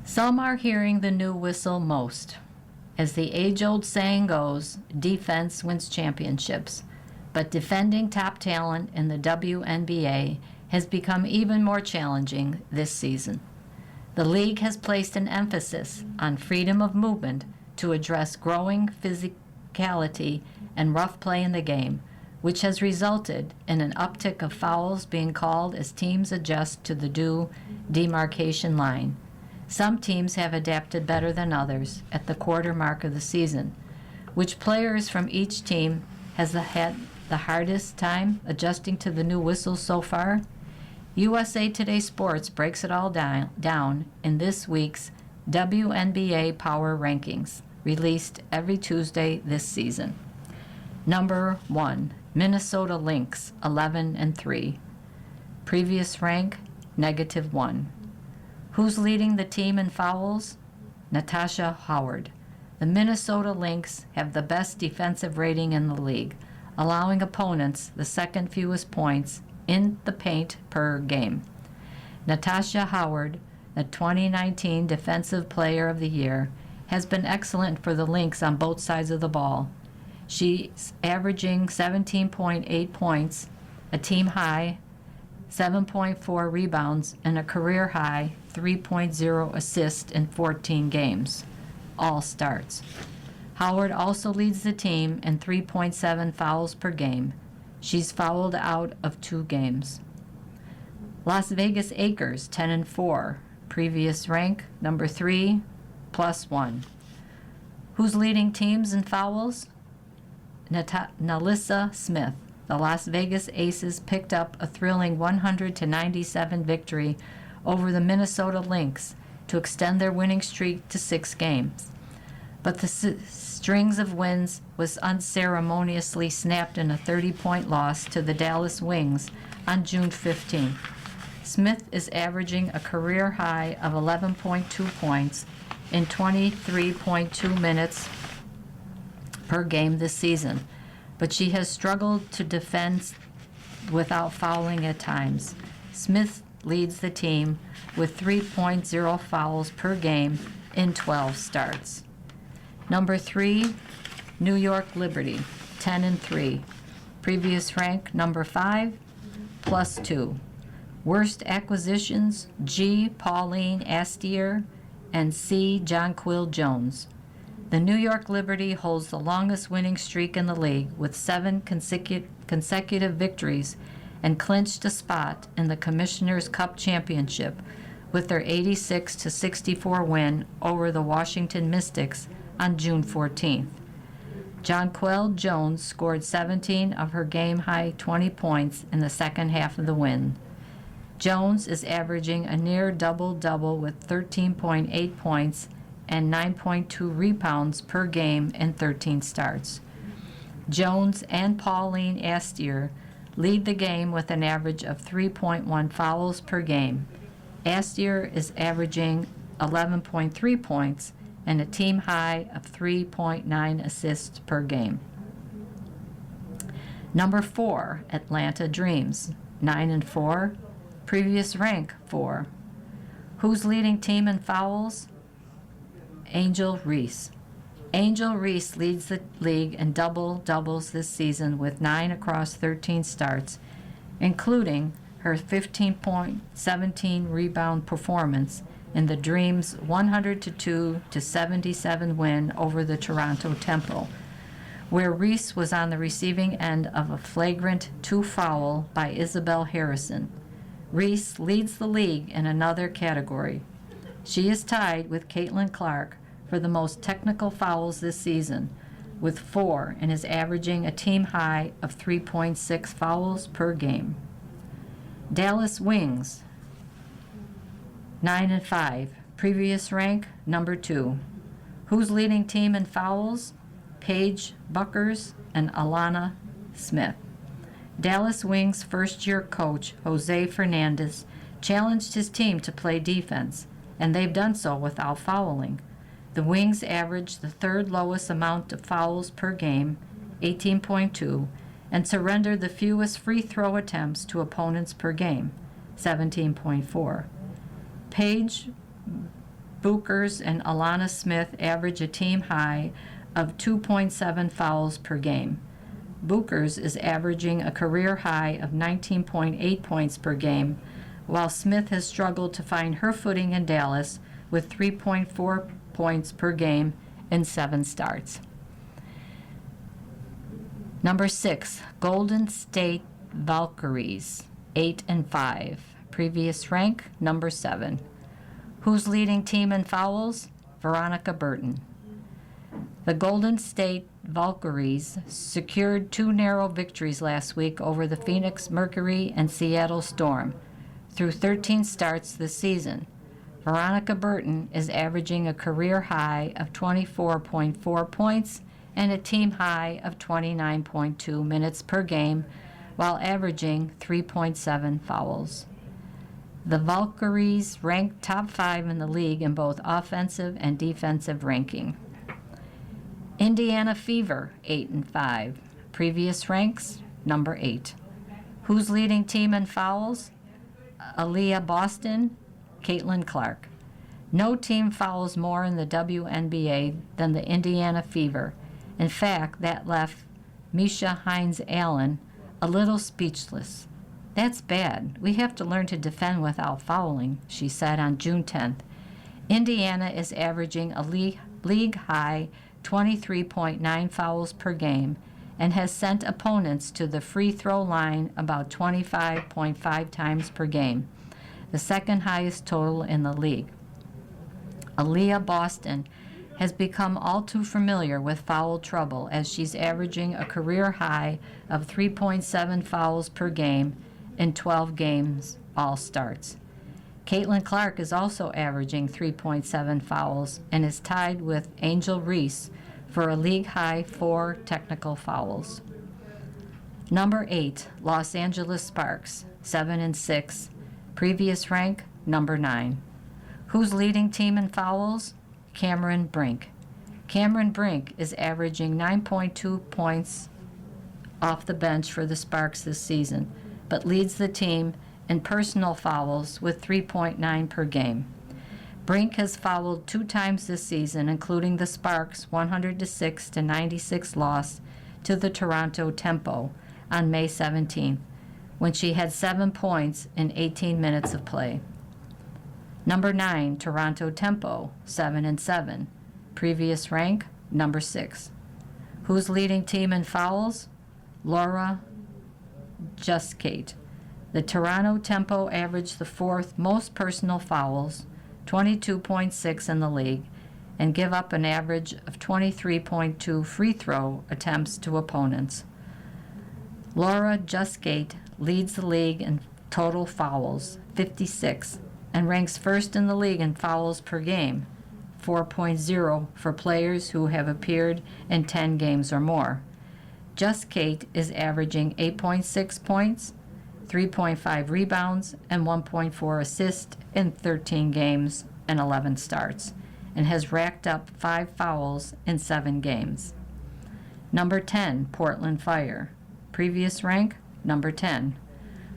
Some are hearing the new whistle most. As the age-old saying goes, defense wins championships. But defending top talent in the WNBA has become even more challenging this season. The league has placed an emphasis on freedom of movement to address growing physicality and rough play in the game, which has resulted in an uptick of fouls being called as teams adjust to the new demarcation line. Some teams have adapted better than others at the quarter mark of the season. Which players from each team has had the hardest time adjusting to the new whistle so far? USA Today Sports breaks it all down in this week's WNBA Power Rankings, released every Tuesday this season. Number 1, Minnesota Lynx, 11-3. Previous rank, -1. Who's leading the team in fouls? Natasha Howard. The Minnesota Lynx have the best defensive rating in the league, allowing opponents the second fewest points in the paint per game. Natasha Howard the 2019 Defensive Player of the Year, has been excellent for the Lynx on both sides of the ball. She's averaging 17.8 points, a team high 7.4 rebounds, and a career high 3.0 assists in 14 games, all starts. Howard also leads the team in 3.7 fouls per game. She's fouled out of 2 games. Las Vegas Acres, 10-4. Previous rank, number 3, +1. Who's leading teams in fouls? Nalissa Smith. The Las Vegas Aces picked up a thrilling 100-97 victory over the Minnesota Lynx to extend their winning streak to 6 games. But the strings of wins was unceremoniously snapped in a 30-point loss to the Dallas Wings on June 15. Smith is averaging a career high of 11.2 points in 23.2 minutes per game this season, but she has struggled to defend without fouling at times. Smith leads the team with 3.0 fouls per game in 12 starts. Number 3, New York Liberty, 10-3. Previous rank, number 5, +2. Worst acquisitions, G. Pauline Astier and C. Jonquil Jones. The New York Liberty holds the longest winning streak in the league with 7 consecutive victories and clinched a spot in the Commissioner's Cup Championship with their 86-64 win over the Washington Mystics on June 14th. Jonquil Jones scored 17 of her game-high 20 points in the second half of the win. Jones is averaging a near double-double with 13.8 points and 9.2 rebounds per game in 13 starts. Jones and Pauline Astier lead the game with an average of 3.1 fouls per game. Astier is averaging 11.3 points and a team high of 3.9 assists per game. Number 4, Atlanta Dreams, 9-4. Previous rank, 4. Who's leading team in fouls? Angel Reese. Angel Reese leads the league in double-doubles this season with 9 across 13 starts, including her 15.17 rebound performance in the Dreams' 102-77 win over the Toronto Temple, where Reese was on the receiving end of a flagrant 2 foul by Isabel Harrison. Reese leads the league in another category. She is tied with Caitlin Clark for the most technical fouls this season, with 4, and is averaging a team high of 3.6 fouls per game. Dallas Wings, 9-5. Previous rank, number 2. Who's leading team in fouls? Paige Buckers and Alana Smith. Dallas Wings first-year coach Jose Fernandez challenged his team to play defense, and they've done so without fouling. The Wings averaged the 3rd lowest amount of fouls per game, 18.2, and surrendered the fewest free throw attempts to opponents per game, 17.4. Paige Buchers and Alana Smith average a team high of 2.7 fouls per game. Buchers is averaging a career high of 19.8 points per game, while Smith has struggled to find her footing in Dallas with 3.4 points per game in 7 starts. Number 6, Golden State Valkyries, 8-5. Previous rank, number 7. Who's leading team in fouls? Veronica Burton. The Golden State Valkyries secured 2 narrow victories last week over the Phoenix Mercury and Seattle Storm through 13 starts this season. Veronica Burton is averaging a career high of 24.4 points and a team high of 29.2 minutes per game, while averaging 3.7 fouls. The Valkyries ranked top 5 in the league in both offensive and defensive ranking. Indiana Fever, 8-5. Previous ranks, number 8. Who's leading team in fouls? Aaliyah Boston, Caitlin Clark. No team fouls more in the WNBA than the Indiana Fever. In fact, that left Misha Hines Allen a little speechless. That's bad. We have to learn to defend without fouling, she said on June 10th. Indiana is averaging a league-high 23.9 fouls per game and has sent opponents to the free throw line about 25.5 times per game, the second highest total in the league. Aaliyah Boston has become all too familiar with foul trouble as she's averaging a career high of 3.7 fouls per game in 12 games, all starts. Caitlin Clark is also averaging 3.7 fouls and is tied with Angel Reese for a league-high 4 technical fouls. Number 8, Los Angeles Sparks, 7-6. Previous rank, number 9. Who's leading team in fouls? Cameron Brink. Cameron Brink is averaging 9.2 points off the bench for the Sparks this season, but leads the team in personal fouls with 3.9 per game. Brink has fouled 2 times this season, including the Sparks' 106-96 loss to the Toronto Tempo on May 17th, when she had 7 points in 18 minutes of play. Number 9, Toronto Tempo, 7-7. Previous rank, number 6. Who's leading team in fouls? Laura Juskate. The Toronto Tempo averaged the 4th most personal fouls, 22.6 in the league, and give up an average of 23.2 free throw attempts to opponents. Laura Juskate leads the league in total fouls, 56, and ranks first in the league in fouls per game, 4.0 for players who have appeared in 10 games or more. Juskate is averaging 8.6 points, 3.5 rebounds, and 1.4 assists in 13 games and 11 starts, and has racked up 5 fouls in 7 games. Number 10, Portland Fire. Previous rank, number 10.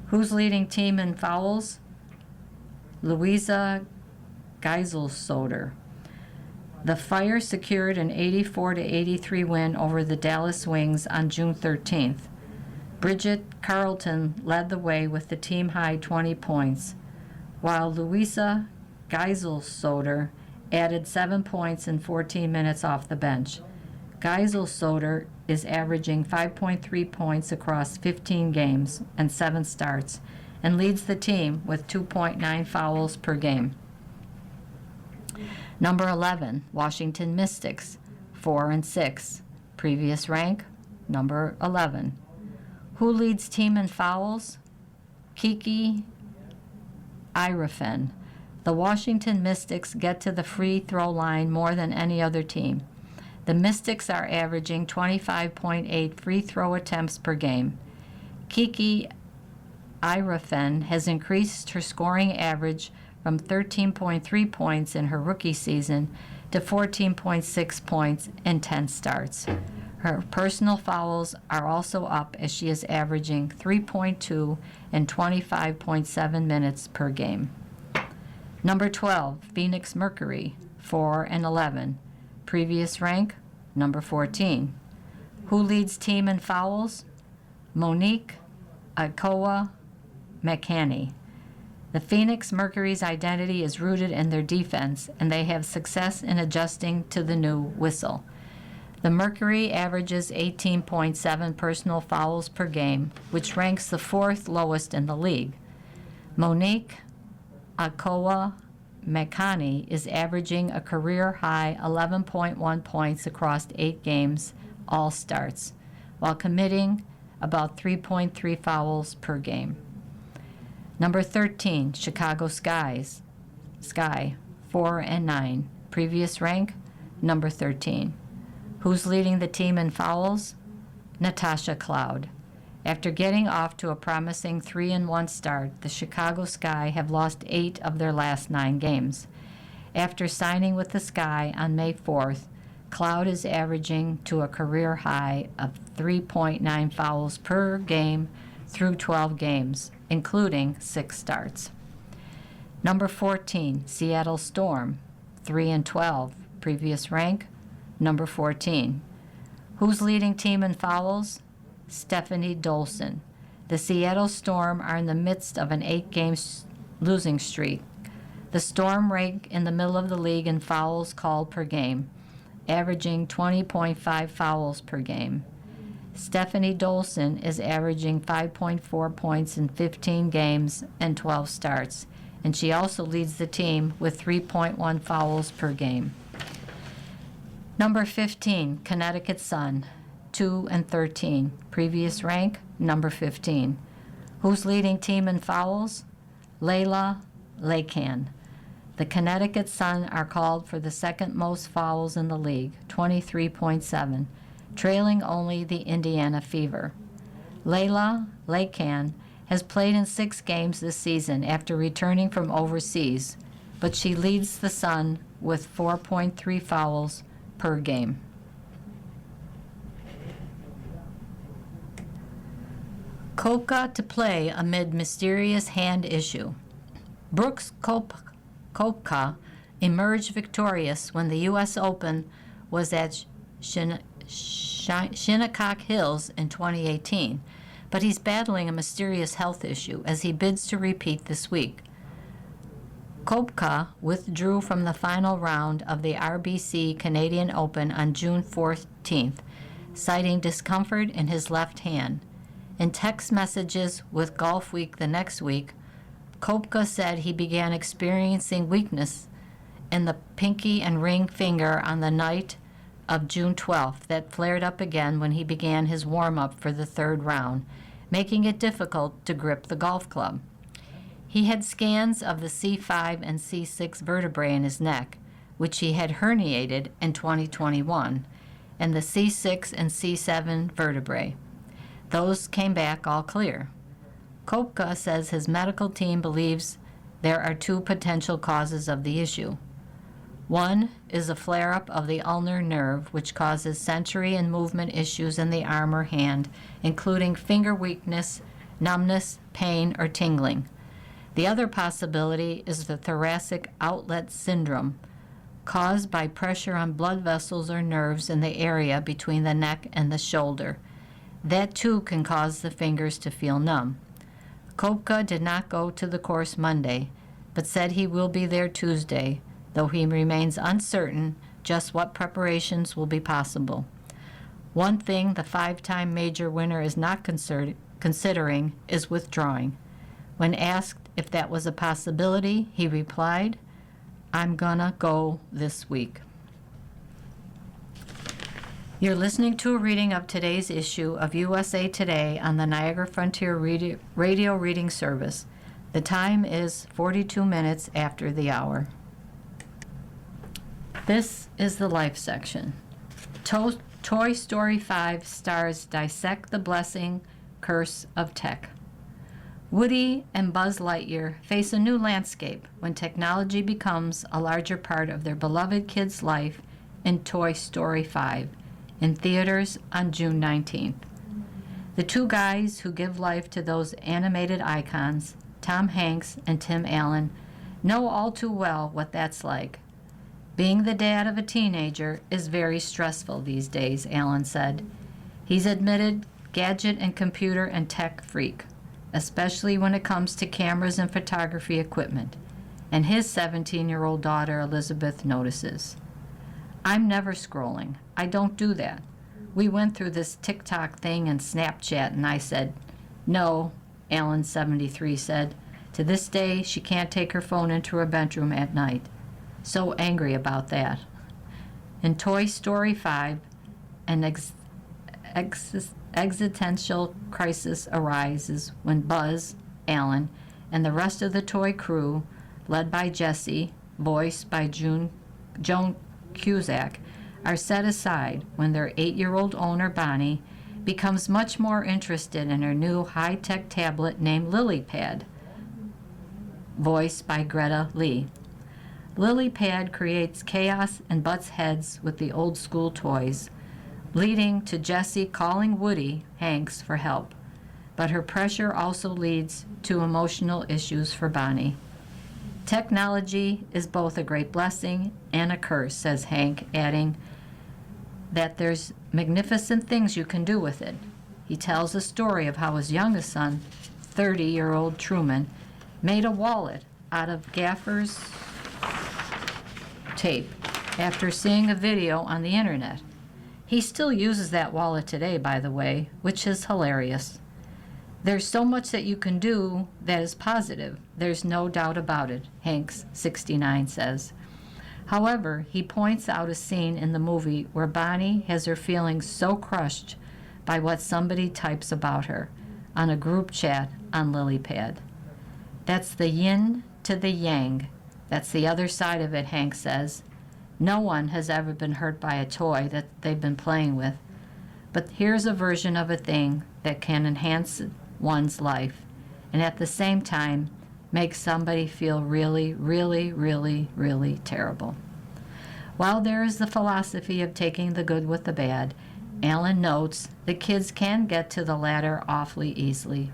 Who's leading team in fouls? Louisa Geiselsoder. The Fire secured an 84-83 win over the Dallas Wings on June 13th. Bridget Carlton led the way with the team-high 20 points, while Louisa Geiselsoder added 7 points in 14 minutes off the bench. Geiselsoder is averaging 5.3 points across 15 games and 7 starts, and leads the team with 2.9 fouls per game. Number 11, Washington Mystics, 4-6. Previous rank, number 11. Who leads team in fouls? Kiki Irafen. The Washington Mystics get to the free throw line more than any other team. The Mystics are averaging 25.8 free throw attempts per game. Kiki Irafen has increased her scoring average from 13.3 points in her rookie season to 14.6 points in 10 starts. Her personal fouls are also up as she is averaging 3.2 and 25.7 minutes per game. Number 12, Phoenix Mercury, 4-11. Previous rank, number 14. Who leads team in fouls? Monique Akoa McCanny. The Phoenix Mercury's identity is rooted in their defense, and they have success in adjusting to the new whistle. The Mercury averages 18.7 personal fouls per game, which ranks the 4th lowest in the league. Monique Akoa McCanny is averaging a career-high 11.1 points across 8 games, all starts, while committing about 3.3 fouls per game. Number 13, Chicago Sky, 4-9. Previous rank, number 13. Who's leading the team in fouls? Natasha Cloud. After getting off to a promising 3-1 start, the Chicago Sky have lost 8 of their last 9 games. After signing with the Sky on May 4th, Cloud is averaging to a career high of 3.9 fouls per game through 12 games, including 6 starts. Number 14, Seattle Storm, 3-12. Previous rank, number 14. Who's leading team in fouls? Stephanie Dolson. The Seattle Storm are in the midst of an 8-game losing streak. The Storm rank in the middle of the league in fouls called per game, averaging 20.5 fouls per game. Stephanie Dolson is averaging 5.4 points in 15 games and 12 starts, and she also leads the team with 3.1 fouls per game. Number 15, Connecticut Sun, 2-13. Previous rank, number 15. Who's leading team in fouls? Layla Lacan. The Connecticut Sun are called for the second most fouls in the league, 23.7, trailing only the Indiana Fever. Layla Lacan has played in 6 games this season after returning from overseas, but she leads the Sun with 4.3 fouls per game. Koepka to play amid mysterious hand issue. Brooks Koepka emerged victorious when the U.S. Open was at Shinnecock Hills in 2018, but he's battling a mysterious health issue as he bids to repeat this week. Koepka withdrew from the final round of the RBC Canadian Open on June 14th, citing discomfort in his left hand. In text messages with Golf Week the next week, Koepka said he began experiencing weakness in the pinky and ring finger on the night of June 12th that flared up again when he began his warm-up for the 3rd round, making it difficult to grip the golf club. He had scans of the C5 and C6 vertebrae in his neck, which he had herniated in 2021, and the C6 and C7 vertebrae. Those came back all clear. Koepka says his medical team believes there are 2 potential causes of the issue. One is a flare-up of the ulnar nerve, which causes sensory and movement issues in the arm or hand, including finger weakness, numbness, pain, or tingling. The other possibility is the thoracic outlet syndrome, caused by pressure on blood vessels or nerves in the area between the neck and the shoulder. That too can cause the fingers to feel numb. Koepka did not go to the course Monday, but said he will be there Tuesday, though he remains uncertain just what preparations will be possible. One thing the 5-time major winner is not considering is withdrawing. When asked if that was a possibility, he replied, "I'm gonna go this week." You're listening to a reading of today's issue of USA Today on the Niagara Frontier Radio Reading Service. The time is 42 minutes after the hour. This is the Life section. Toy Story 5 stars dissect the blessing, curse of tech. Woody and Buzz Lightyear face a new landscape when technology becomes a larger part of their beloved kid's life in Toy Story 5, in theaters on June 19th. The 2 guys who give life to those animated icons, Tom Hanks and Tim Allen, know all too well what that's like. Being the dad of a teenager is very stressful these days, Allen said. He's admitted gadget and computer and tech freak, especially when it comes to cameras and photography equipment, and his 17-year-old daughter Elizabeth notices. "I'm never scrolling. I don't do that. We went through this TikTok thing and Snapchat, and I said, no," Allen, 73, said. To this day, she can't take her phone into her bedroom at night. So angry about that. In Toy Story 5, an existential crisis arises when Buzz, Allen, and the rest of the toy crew, led by Jessie, voiced by Joan Cusack, are set aside when their 8-year-old owner, Bonnie, becomes much more interested in her new high-tech tablet named LilyPad, voiced by Greta Lee. LilyPad creates chaos and butts heads with the old-school toys, leading to Jessie calling Woody Hanks for help. But her pressure also leads to emotional issues for Bonnie. Technology is both a great blessing and a curse, says Hank, adding that there's magnificent things you can do with it. He tells a story of how his youngest son, 30-year-old Truman, made a wallet out of gaffer's tape after seeing a video on the internet. He still uses that wallet today, by the way, which is hilarious. There's so much that you can do that is positive. There's no doubt about it, Hanks, 69, says. However, he points out a scene in the movie where Bonnie has her feelings so crushed by what somebody types about her on a group chat on LilyPad. That's the yin to the yang. That's the other side of it, Hank says. No one has ever been hurt by a toy that they've been playing with. But here's a version of a thing that can enhance one's life and at the same time make somebody feel really, really, really, really terrible. While there is the philosophy of taking the good with the bad, Alan notes that kids can get to the latter awfully easily.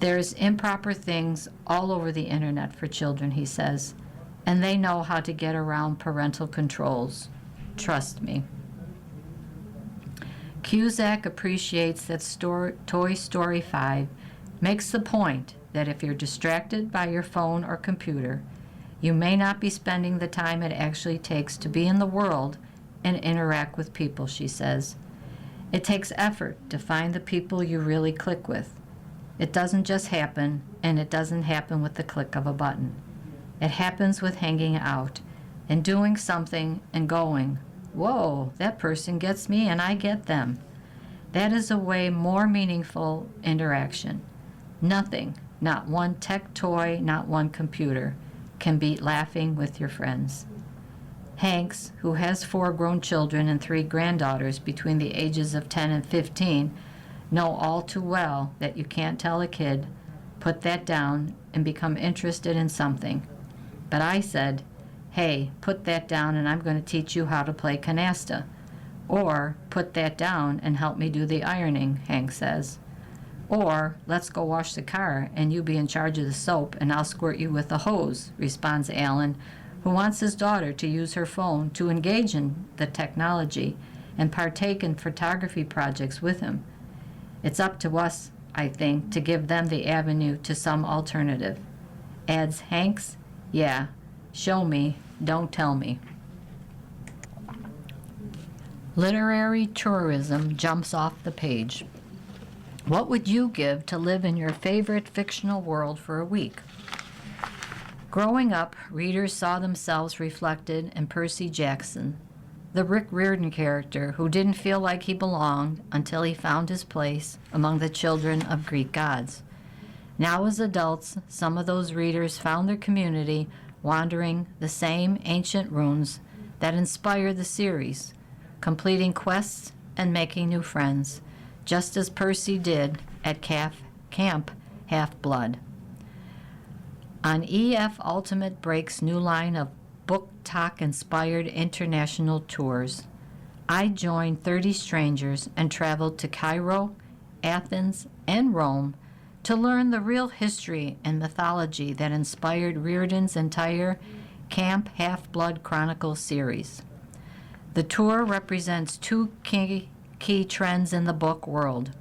There's improper things all over the internet for children, he says, and they know how to get around parental controls. Trust me. Cusack appreciates that Toy Story 5 makes the point that if you're distracted by your phone or computer, you may not be spending the time it actually takes to be in the world and interact with people, she says. It takes effort to find the people you really click with. It doesn't just happen, and it doesn't happen with the click of a button. It happens with hanging out and doing something and going, whoa, that person gets me and I get them. That is a way more meaningful interaction. Nothing, not one tech toy, not one computer, can beat laughing with your friends. Hanks, who has 4 grown children and 3 granddaughters between the ages of 10 and 15, know all too well that you can't tell a kid, put that down and become interested in something. But I said, hey, put that down and I'm going to teach you how to play canasta. Or, put that down and help me do the ironing, Hank says. Or, let's go wash the car and you be in charge of the soap and I'll squirt you with a hose, responds Alan, who wants his daughter to use her phone to engage in the technology and partake in photography projects with him. It's up to us, I think, to give them the avenue to some alternative. Adds Hanks, yeah, show me, don't tell me. Literary tourism jumps off the page. What would you give to live in your favorite fictional world for a week? Growing up, readers saw themselves reflected in Percy Jackson, the Rick Riordan character who didn't feel like he belonged until he found his place among the children of Greek gods. Now as adults, some of those readers found their community wandering the same ancient ruins that inspired the series, completing quests and making new friends, just as Percy did at Camp Half-Blood. On EF Ultimate Break's new line of Book Talk-inspired international tours, I joined 30 strangers and traveled to Cairo, Athens, and Rome to learn the real history and mythology that inspired Riordan's entire Camp Half-Blood Chronicles series. The tour represents 2 key trends in the book world: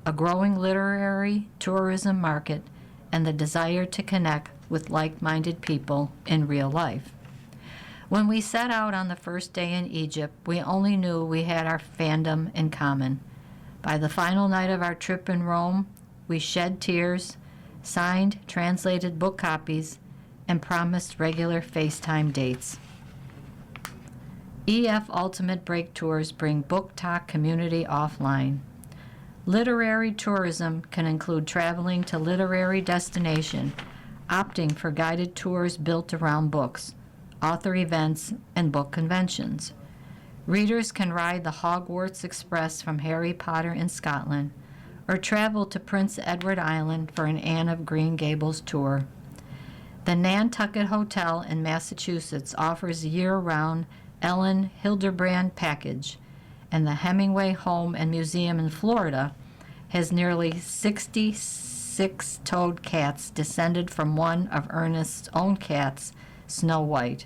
a growing literary tourism market and the desire to connect with like-minded people in real life. When we set out on the first day in Egypt, we only knew we had our fandom in common. By the final night of our trip in Rome, we shed tears, signed translated book copies, and promised regular FaceTime dates. EF Ultimate Break Tours bring Book Talk community offline. Literary tourism can include traveling to literary destination, opting for guided tours built around books, author events, and book conventions. Readers can ride the Hogwarts Express from Harry Potter in Scotland, or travel to Prince Edward Island for an Anne of Green Gables tour. The Nantucket Hotel in Massachusetts offers a year-round Ellen Hilderbrand package, and the Hemingway Home and Museum in Florida has nearly 60 six-toed cats descended from one of Ernest's own cats, Snow White.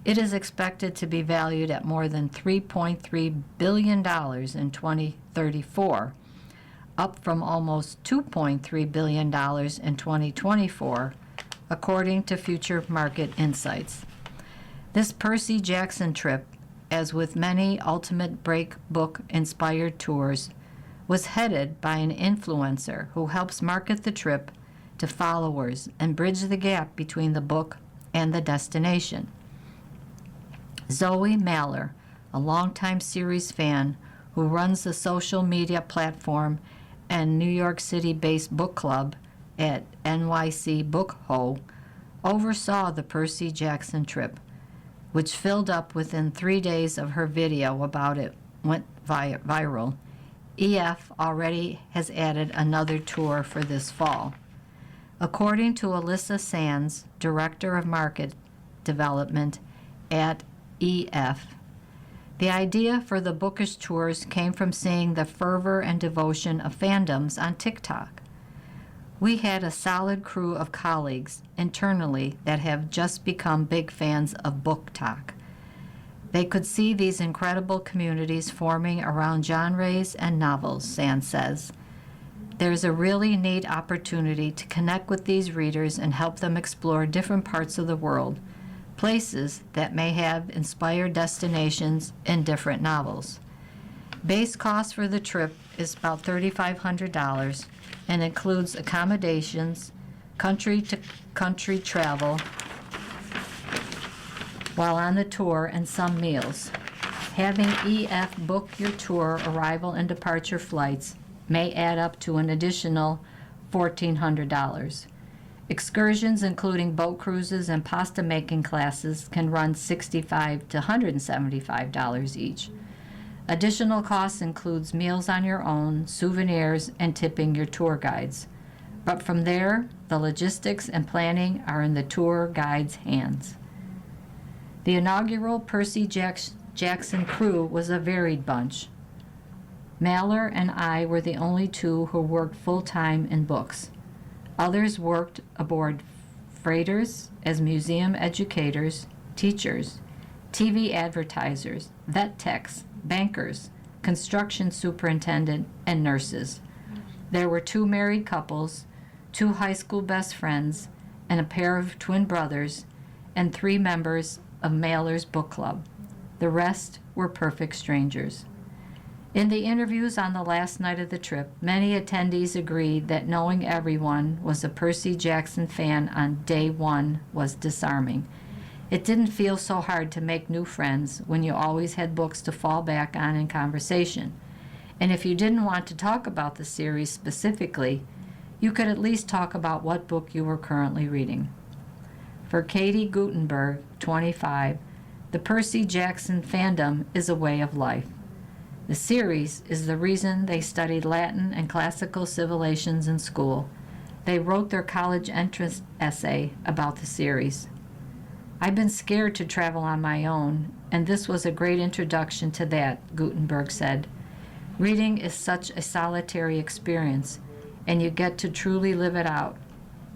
It is expected to be valued at more than $3.3 billion in 2034, up from almost $2.3 billion in 2024, according to Future Market Insights. This Percy Jackson trip, as with many Ultimate Break book-inspired tours, was headed by an influencer who helps market the trip to followers and bridge the gap between the book and the destination. Zoe Maller, a longtime series fan who runs the social media platform and New York City-based book club at NYC Book Ho, oversaw the Percy Jackson trip, which filled up within 3 days of her video about it went viral. EF already has added another tour for this fall. According to Alyssa Sands, Director of Market Development at EF, the idea for the bookish tours came from seeing the fervor and devotion of fandoms on TikTok. We had a solid crew of colleagues internally that have just become big fans of Book Talk. They could see these incredible communities forming around genres and novels, Sands says. There's a really neat opportunity to connect with these readers and help them explore different parts of the world, places that may have inspired destinations in different novels. Base cost for the trip is about $3,500 and includes accommodations, country-to-country travel while on the tour, and some meals. Having EF book your tour arrival and departure flights may add up to an additional $1,400. Excursions, including boat cruises and pasta making classes, can run $65 to $175 each. Additional costs includes meals on your own, souvenirs, and tipping your tour guides. But from there, the logistics and planning are in the tour guide's hands. The inaugural Percy Jackson crew was a varied bunch. Maller and I were the only two who worked full-time in books. Others worked aboard freighters as museum educators, teachers, TV advertisers, vet techs, bankers, construction superintendent, and nurses. There were 2 married couples, 2 high school best friends, and a pair of twin brothers, and 3 members of Maller's book club. The rest were perfect strangers. In the interviews on the last night of the trip, many attendees agreed that knowing everyone was a Percy Jackson fan on day one was disarming. It didn't feel so hard to make new friends when you always had books to fall back on in conversation. And if you didn't want to talk about the series specifically, you could at least talk about what book you were currently reading. For Katie Gutenberg, 25, the Percy Jackson fandom is a way of life. The series is the reason they studied Latin and classical civilizations in school. They wrote their college entrance essay about the series. I've been scared to travel on my own, and this was a great introduction to that, Gutenberg said. Reading is such a solitary experience, and you get to truly live it out.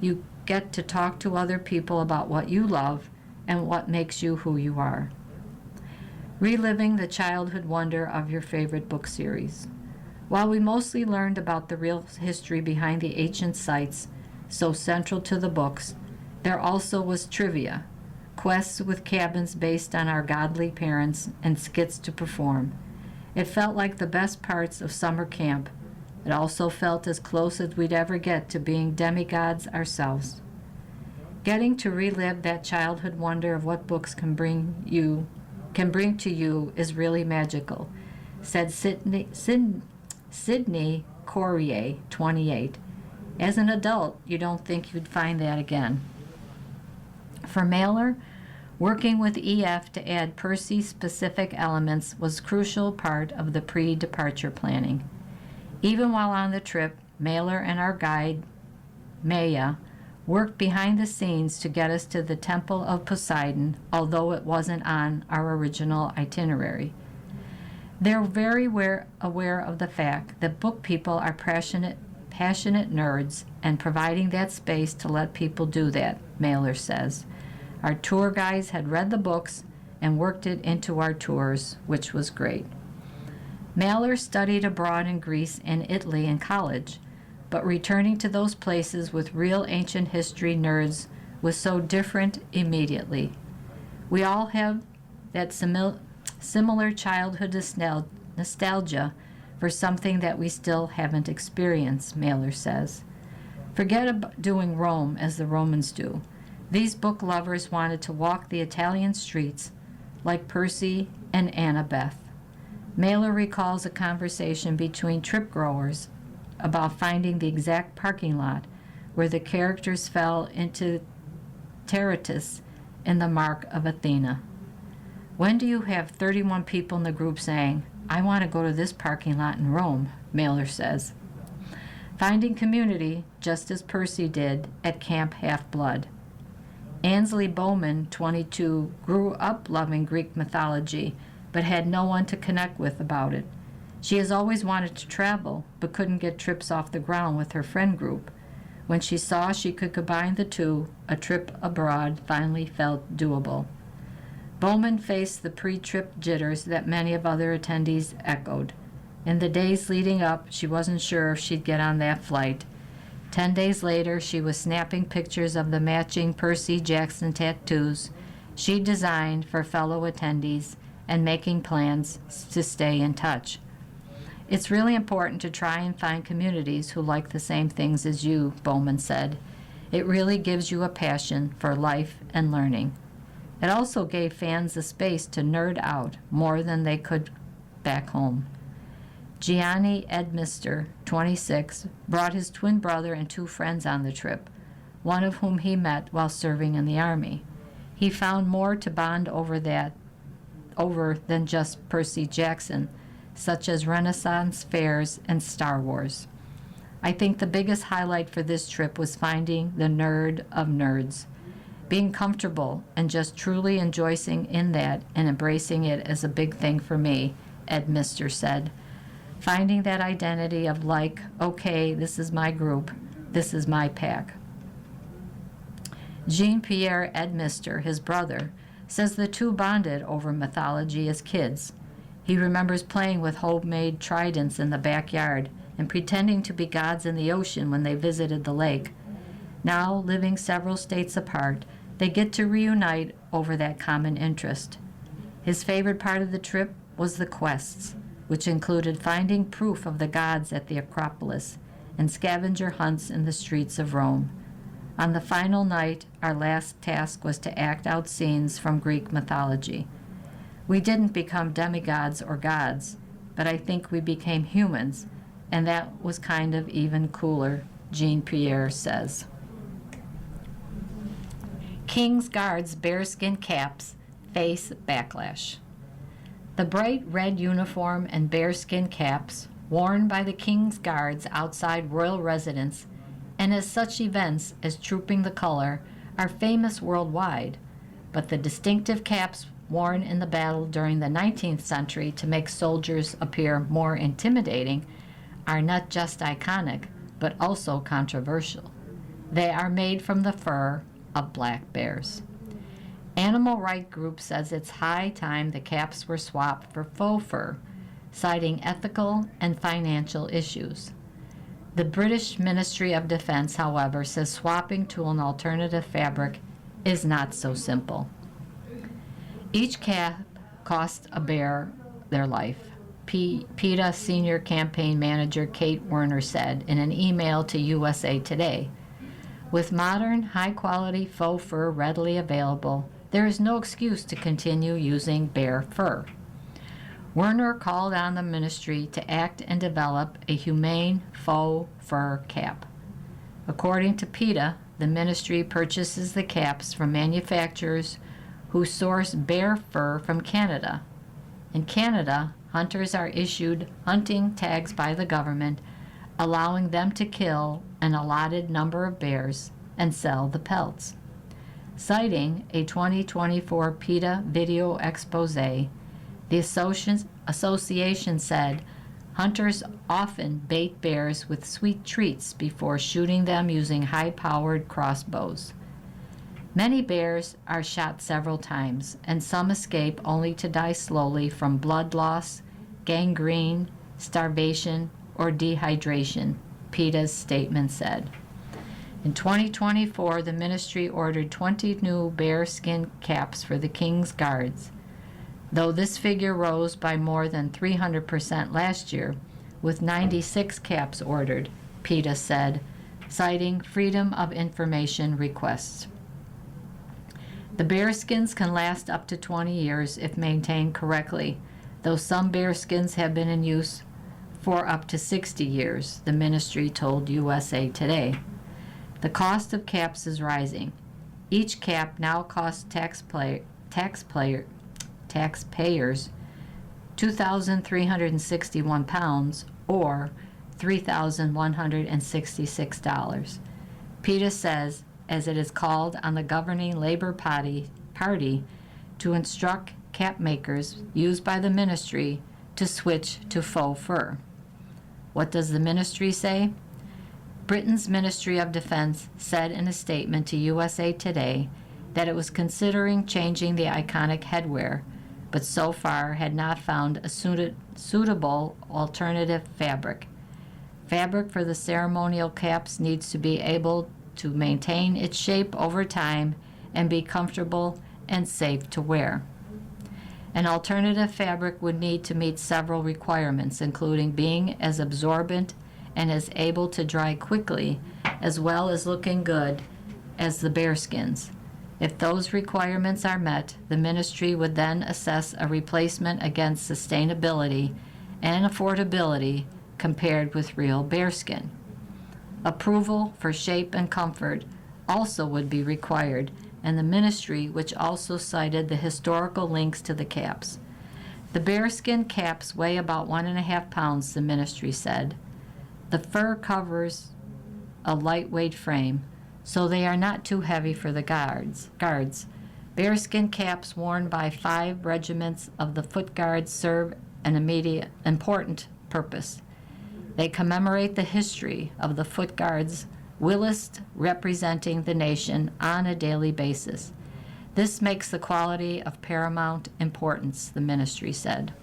You get to talk to other people about what you love and what makes you who you are. Reliving the childhood wonder of your favorite book series. While we mostly learned about the real history behind the ancient sites so central to the books, there also was trivia, quests with cabins based on our godly parents, and skits to perform. It felt like the best parts of summer camp. It also felt as close as we'd ever get to being demigods ourselves. Getting to relive that childhood wonder of what books can bring to you is really magical, said Sydney Courier, 28. As an adult, you don't think you'd find that again. For Maller, working with EF to add Percy-specific elements was a crucial part of the pre-departure planning. Even while on the trip, Maller and our guide, Maya, worked behind the scenes to get us to the Temple of Poseidon, although it wasn't on our original itinerary. They're very aware of the fact that book people are passionate passionate nerds and providing that space to let people do that, Mailer says. Our tour guides had read the books and worked it into our tours, which was great. Mailer studied abroad in Greece and Italy in college, but returning to those places with real ancient history nerds was so different immediately. We all have that similar childhood nostalgia for something that we still haven't experienced, Mailer says. Forget about doing Rome as the Romans do. These book lovers wanted to walk the Italian streets like Percy and Annabeth. Mailer recalls a conversation between trip growers about finding the exact parking lot where the characters fell into Terratus in the Mark of Athena. When do you have 31 people in the group saying, I want to go to this parking lot in Rome, Mailer says. Finding community, just as Percy did at Camp Half-Blood. Ansley Bowman, 22, grew up loving Greek mythology, but had no one to connect with about it. She has always wanted to travel, but couldn't get trips off the ground with her friend group. When she saw she could combine the two, a trip abroad finally felt doable. Bowman faced the pre-trip jitters that many of other attendees echoed. In the days leading up, she wasn't sure if she'd get on that flight. 10 days later, she was snapping pictures of the matching Percy Jackson tattoos she designed for fellow attendees and making plans to stay in touch. It's really important to try and find communities who like the same things as you, Bowman said. It really gives you a passion for life and learning. It also gave fans a space to nerd out more than they could back home. Gianni Edmister, 26, brought his twin brother and 2 friends on the trip, one of whom he met while serving in the Army. He found more to bond over than just Percy Jackson, such as Renaissance fairs and Star Wars. I think the biggest highlight for this trip was finding the nerd of nerds. Being comfortable and just truly enjoying in that and embracing it is a big thing for me, Edmister said. Finding that identity of like, okay, this is my group, this is my pack. Jean-Pierre Edmister, his brother, says the two bonded over mythology as kids. He remembers playing with homemade tridents in the backyard and pretending to be gods in the ocean when they visited the lake. Now, living several states apart, they get to reunite over that common interest. His favorite part of the trip was the quests, which included finding proof of the gods at the Acropolis and scavenger hunts in the streets of Rome. On the final night, our last task was to act out scenes from Greek mythology. We didn't become demigods or gods, but I think we became humans, and that was kind of even cooler, Jean-Pierre says. King's Guards' bearskin caps face backlash. The bright red uniform and bearskin caps worn by the King's Guards outside royal residence and as such events as Trooping the Color are famous worldwide, but the distinctive caps worn in the battle during the 19th century to make soldiers appear more intimidating are not just iconic, but also controversial. They are made from the fur of black bears. Animal rights group says it's high time the caps were swapped for faux fur, citing ethical and financial issues. The British Ministry of Defense, however, says swapping to an alternative fabric is not so simple. Each cap cost a bear their life, PETA Senior Campaign Manager Kate Werner said in an email to USA Today. With modern, high-quality faux fur readily available, there is no excuse to continue using bear fur. Werner called on the ministry to act and develop a humane faux fur cap. According to PETA, the ministry purchases the caps from manufacturers who source bear fur from Canada. In Canada, hunters are issued hunting tags by the government, allowing them to kill an allotted number of bears and sell the pelts. Citing a 2024 PETA video expose, the association said, Hunters often bait bears with sweet treats before shooting them using high-powered crossbows. Many bears are shot several times, and some escape only to die slowly from blood loss, gangrene, starvation, or dehydration, PETA's statement said. In 2024, the ministry ordered 20 new bearskin caps for the King's Guards, though this figure rose by more than 300% last year, with 96 caps ordered, PETA said, citing Freedom of Information requests. The bearskins can last up to 20 years if maintained correctly, though some bearskins have been in use for up to 60 years, the ministry told USA Today. The cost of caps is rising. Each cap now costs taxpayers £2,361 or $3,166. PETA says, as it is called on the governing Labor Party to instruct cap makers used by the ministry to switch to faux fur. What does the ministry say? Britain's Ministry of Defense said in a statement to USA Today that it was considering changing the iconic headwear, but so far had not found a suitable alternative fabric. Fabric for the ceremonial caps needs to be able to maintain its shape over time and be comfortable and safe to wear. An alternative fabric would need to meet several requirements, including being as absorbent and as able to dry quickly, as well as looking good as the bearskins. If those requirements are met, the ministry would then assess a replacement against sustainability and affordability compared with real bearskin. Approval for shape and comfort also would be required, and the ministry, which also cited the historical links to the caps. The bearskin caps weigh about 1.5 pounds, the ministry said. The fur covers a lightweight frame, so they are not too heavy for the guards. Bearskin caps worn by 5 regiments of the Foot Guards serve an important purpose. They commemorate the history of the Foot Guards, Willis representing the nation on a daily basis. This makes the quality of paramount importance, the ministry said.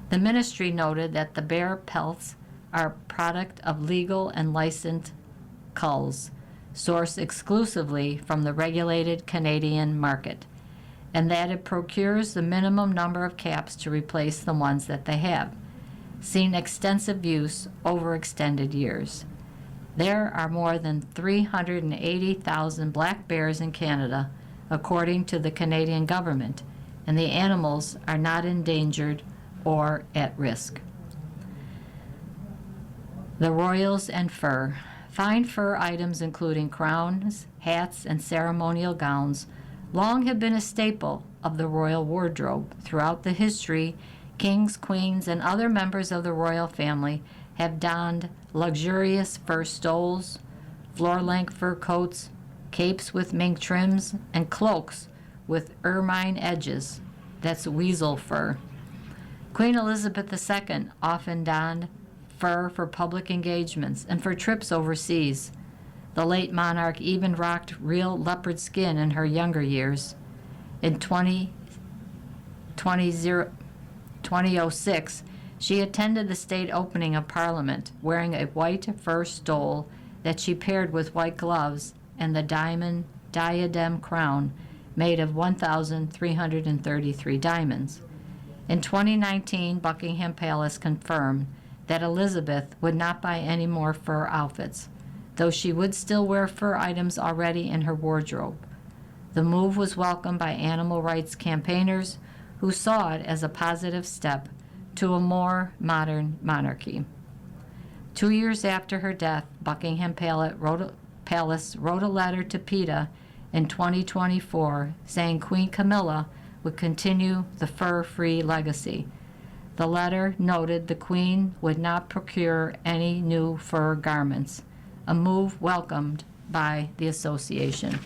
The ministry noted that the bear pelts are a product of legal and licensed culls, sourced exclusively from the regulated Canadian market, and that it procures the minimum number of caps to replace the ones that they have, seen extensive use over extended years. There are more than 380,000 black bears in Canada, according to the Canadian government, and the animals are not endangered or at risk. The Royals and fur. Fine fur items including crowns, hats, and ceremonial gowns long have been a staple of the royal wardrobe. Throughout the history, kings, queens, and other members of the royal family have donned luxurious fur stoles, floor-length fur coats, capes with mink trims, and cloaks with ermine edges. That's weasel fur. Queen Elizabeth II often donned fur for public engagements and for trips overseas. The late monarch even rocked real leopard skin in her younger years. In 2006, she attended the state opening of Parliament wearing a white fur stole that she paired with white gloves and the diamond diadem crown made of 1,333 diamonds. In 2019, Buckingham Palace confirmed that Elizabeth would not buy any more fur outfits, though she would still wear fur items already in her wardrobe. The move was welcomed by animal rights campaigners who saw it as a positive step to a more modern monarchy. 2 years after her death, Buckingham Palace wrote a letter to PETA in 2024 saying Queen Camilla would continue the fur-free legacy. The letter noted the Queen would not procure any new fur garments, a move welcomed by the association.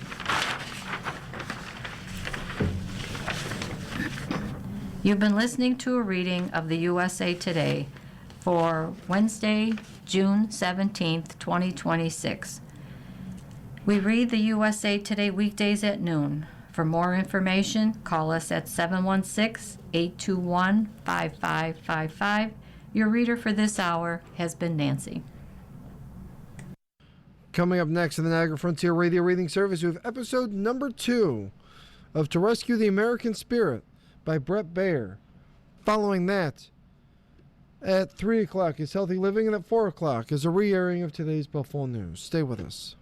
You've been listening to a reading of the USA Today for Wednesday, June 17th, 2026. We read the USA Today weekdays at noon. For more information, call us at 716-821-5555. Your reader for this hour has been Nancy. Coming up next in the Niagara Frontier Radio Reading Service, we have episode number 2 of To Rescue the American Spirit by Brett Baer. Following that, at 3 o'clock is Healthy Living, and at 4 o'clock is a re-airing of today's Buffalo News. Stay with us.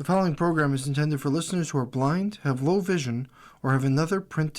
The following program is intended for listeners who are blind, have low vision, or have another print